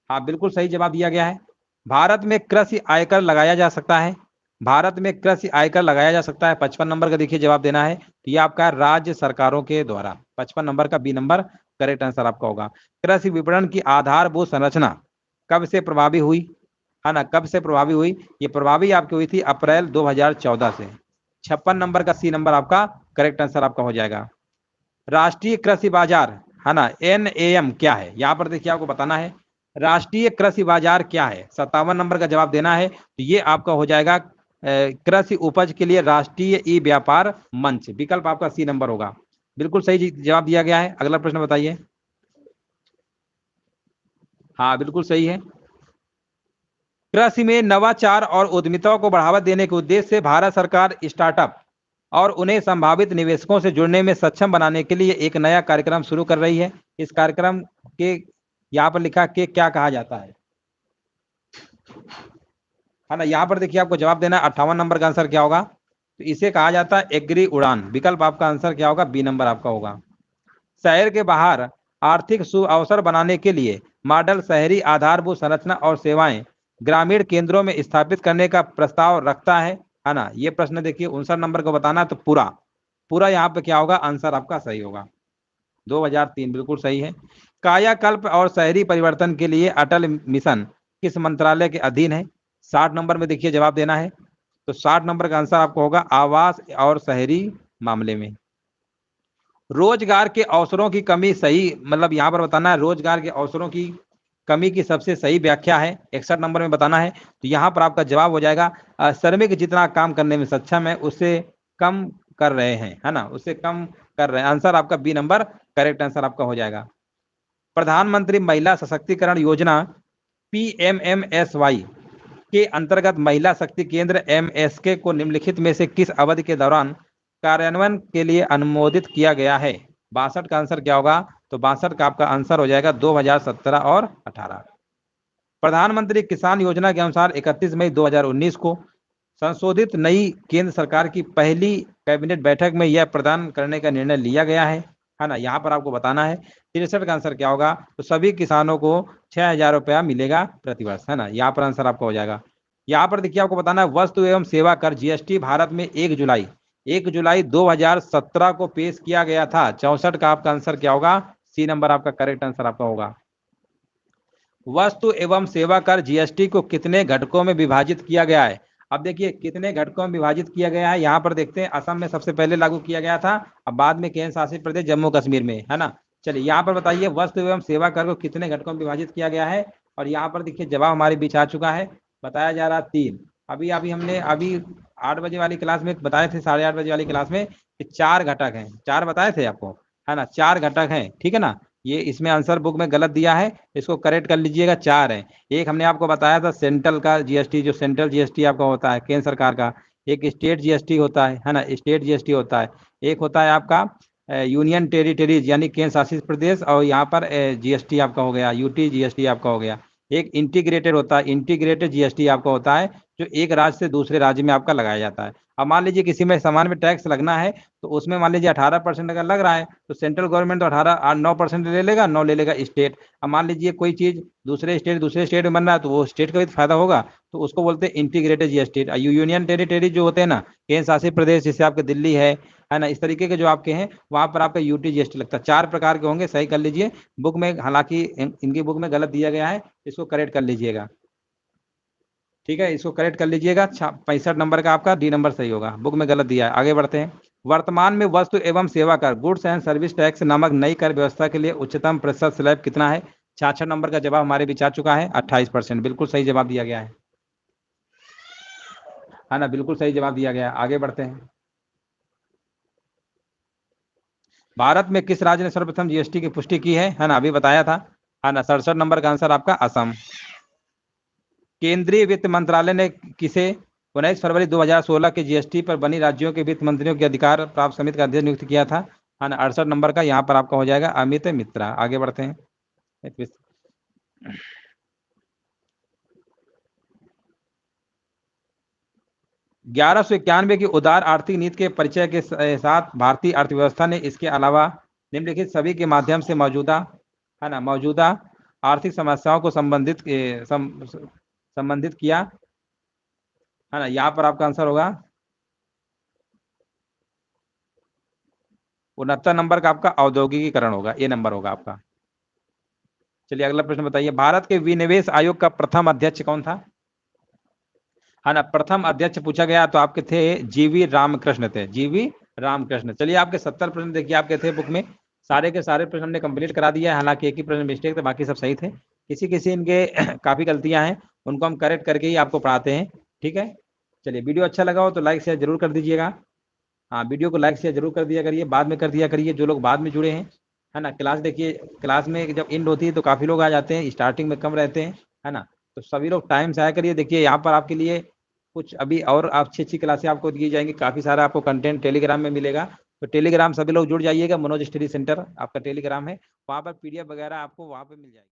हाँ बिल्कुल सही जवाब दिया गया है। भारत में कृषि आयकर लगाया जा सकता है, भारत में कृषि आयकर लगाया जा सकता है, 55 नंबर का देखिए जवाब देना है, तो ये आपका राज्य सरकारों के द्वारा, 55 नंबर का बी नंबर करेक्ट आंसर आपका होगा। कृषि विपणन की आधारभूत संरचना कब से प्रभावी हुई, है ना, कब से प्रभावी हुई? ये प्रभावी आपकी हुई थी अप्रैल 2014 से। 56 नंबर का सी नंबर आपका करेक्ट आंसर आपका हो जाएगा। राष्ट्रीय कृषि बाजार, है ना, NAM क्या है? यहाँ पर देखिए आपको बताना है राष्ट्रीय कृषि बाजार क्या है। 57 नंबर का जवाब देना है, तो ये आपका हो जाएगा कृषि उपज के लिए राष्ट्रीय ई व्यापार मंच, विकल्प आपका सी नंबर होगा, बिल्कुल सही जवाब दिया गया है। अगला प्रश्न बताइए। हाँ बिल्कुल सही है। कृषि में नवाचार और उद्यमिता को बढ़ावा देने के उद्देश्य से भारत सरकार स्टार्टअप और उन्हें संभावित निवेशकों से जुड़ने में सक्षम बनाने के लिए एक नया कार्यक्रम शुरू कर रही है। इस कार्यक्रम के यहाँ पर लिखा के क्या कहा जाता है ना। यहाँ पर देखिए आपको जवाब देना है, 58 नंबर का आंसर क्या होगा? तो इसे कहा जाता है एग्री उड़ान, विकल्प आपका आंसर क्या होगा? बी नंबर आपका होगा। शहर के बाहर आर्थिक अवसर बनाने के लिए मॉडल शहरी आधारभूत संरचना और सेवाएं ग्रामीण केंद्रों में स्थापित करने का प्रस्ताव रखता है ना। ये प्रश्न देखिए 59 नंबर को बताना है, तो पूरा पूरा यहाँ पे क्या होगा? आंसर आपका सही होगा, 2003 बिल्कुल सही है। कायाकल्प और शहरी परिवर्तन के लिए अटल मिशन किस मंत्रालय के अधीन है? 60 नंबर में देखिए जवाब देना है, तो 60 नंबर का आंसर आपको होगा आवास और शहरी मामले में। रोजगार के अवसरों की कमी सही, मतलब यहाँ पर बताना है रोजगार के अवसरों की कमी की सबसे सही व्याख्या है? 61 नंबर में बताना है। तो यहाँ पर आपका जवाब हो जाएगा श्रमिक जितना काम करने में सक्षम है उससे कम कर रहे हैं, है ना, उससे कम कर रहे हैं। आंसर आपका बी नंबर करेक्ट आंसर आपका हो जाएगा। प्रधानमंत्री महिला सशक्तिकरण योजना PMMSY के अंतर्गत महिला शक्ति केंद्र MSK को निम्नलिखित में से किस अवधि के दौरान कार्यान्वयन के लिए अनुमोदित किया गया है? 62 का आंसर क्या होगा? तो 62 का आपका आंसर हो जाएगा 2017 और 18। प्रधानमंत्री किसान योजना के अनुसार 31 मई 2019 को संशोधित नई केंद्र सरकार की पहली कैबिनेट बैठक में यह प्रदान करने का निर्णय लिया गया है ना। यहाँ पर आपको बताना है 63 का आंसर क्या होगा? तो सभी किसानों को 6,000 रुपया मिलेगा प्रतिवर्ष, है ना। यहाँ पर आंसर आपका हो जाएगा। यहाँ पर देखिए आपको बताना है वस्तु एवं सेवा कर GST भारत में 1 जुलाई 2017 को पेश किया गया था। 64 का आपका आंसर क्या होगा? सी नंबर आपका करेक्ट आंसर आपका होगा। वस्तु एवं सेवा कर GST को कितने घटकों में विभाजित किया गया है? अब देखिए कितने घटकों में विभाजित किया गया है, यहाँ पर देखते हैं। असम में सबसे पहले लागू किया गया था, अब बाद में केंद्र शासित प्रदेश जम्मू कश्मीर में, है ना। चलिए यहाँ पर बताइए वस्तु एवं सेवा कर को कितने घटकों में विभाजित किया गया है? और यहाँ पर देखिए जवाब हमारे बीच आ चुका है, बताया जा रहा 3। अभी हमने 8 बजे वाली क्लास में बताए थे, 8:30 बजे वाली क्लास में कि 4 घटक हैं, 4 बताए थे आपको, है ना, 4 घटक हैं, ठीक है ना। ये इसमें आंसर बुक में गलत दिया है, इसको करेक्ट कर लीजिएगा। 4 है। एक हमने आपको बताया था सेंट्रल का GST, जो सेंट्रल GST आपका होता है केंद्र सरकार का। एक स्टेट GST होता है ना, स्टेट GST होता है। एक होता है आपका यूनियन टेरिटरीज यानी केंद्र शासित प्रदेश, और यहाँ पर GST आपका हो गया, UT GST आपका हो गया। एक इंटीग्रेटेड होता है, इंटीग्रेटेड GST आपका होता है, जो एक राज्य से दूसरे राज्य में आपका लगाया जाता है। अब मान लीजिए किसी में सामान में टैक्स लगना है, तो उसमें मान लीजिए 18% अगर लग रहा है, तो सेंट्रल गवर्नमेंट तो 9% ले लेगा, 9 ले लेगा स्टेट। अब मान लीजिए कोई चीज दूसरे स्टेट में बन रहा है, तो वो स्टेट का भी फायदा होगा, तो उसको बोलते हैं इंटीग्रेटेड GST। यूनियन टेरिटरी जो होते हैं ना, केंद्र शासित प्रदेश, जैसे आपके दिल्ली है ना, इस तरीके के जो आपके हैं, वहां पर आपका UT GST लगता है। 4 प्रकार के होंगे, सही कर लीजिए। बुक में हालांकि इनकी बुक में गलत दिया गया है, इसको करेक्ट कर लीजिएगा, ठीक है, इसको करेक्ट कर लीजिएगा। 65 नंबर का आपका डी नंबर सही होगा, बुक में गलत दिया है। आगे बढ़ते हैं। वर्तमान में वस्तु एवं सेवा कर गुड्स एंड सर्विस टैक्स नामक नई कर व्यवस्था के लिए उच्चतम प्रतिशत स्लैब कितना है? 66 नंबर का जवाब हमारे बीच आ चुका है, 28%। बिल्कुल सही जवाब दिया गया है ना, बिल्कुल सही जवाब दिया गया है। आगे बढ़ते हैं। भारत में किस राज्य ने सर्वप्रथम GST की पुष्टि की है ना, अभी बताया था, है ना। 67 नंबर का आंसर आपका असम। केंद्रीय वित्त मंत्रालय ने किसे 19 फरवरी 2016 के GST पर बनी राज्यों के वित्त मंत्रियों के अधिकार प्राप्त समिति का अध्यक्ष नियुक्त किया था? 68 नंबर का यहाँ पर आपका हो जाएगा अमित मित्रा। आगे बढ़ते हैं। 1191 की उदार आर्थिक नीति के परिचय के साथ भारतीय अर्थव्यवस्था ने इसके अलावा निम्नलिखित सभी के माध्यम से मौजूदा आर्थिक समस्याओं को संबंधित किया, है ना। यहाँ पर आपका आंसर होगा 69 नंबर का आपका औद्योगिकीकरण होगा, ये नंबर होगा आपका। चलिए अगला प्रश्न बताइए। भारत के विनिवेश आयोग का प्रथम अध्यक्ष कौन था? है ना, प्रथम अध्यक्ष पूछा गया तो आपके थे GV रामकृष्ण थे, GV रामकृष्ण। चलिए आपके 70 प्रश्न देखिए आपके थे बुक में, सारे के सारे प्रश्न हमने कंप्लीट करा दिया है। हालांकि एक ही प्रश्न मिस्टेक थे, बाकी सब सही थे। किसी इनके काफी गलतियां हैं, उनको हम करेक्ट करके ही आपको पढ़ाते हैं, ठीक है। चलिए वीडियो अच्छा लगा हो तो लाइक शेयर जरूर कर दीजिएगा। हाँ, वीडियो को लाइक शेयर जरूर कर दिया करिए, बाद में कर दिया करिए जो लोग बाद में जुड़े हैं, है ना। क्लास देखिए, क्लास में जब एंड होती है तो काफ़ी लोग आ जाते हैं, स्टार्टिंग में कम रहते हैं, है ना। तो सभी लोग टाइम से आया करिए। देखिए यहाँ पर आपके लिए कुछ अभी और अच्छी अच्छी क्लासें आपको दी जाएंगी, काफ़ी सारा आपको कंटेंट टेलीग्राम में मिलेगा। तो टेलीग्राम सभी लोग जुड़ जाइएगा, मनोज स्टडी सेंटर आपका टेलीग्राम है, वहाँ पर PDF वगैरह आपको वहाँ पर मिल जाएगी।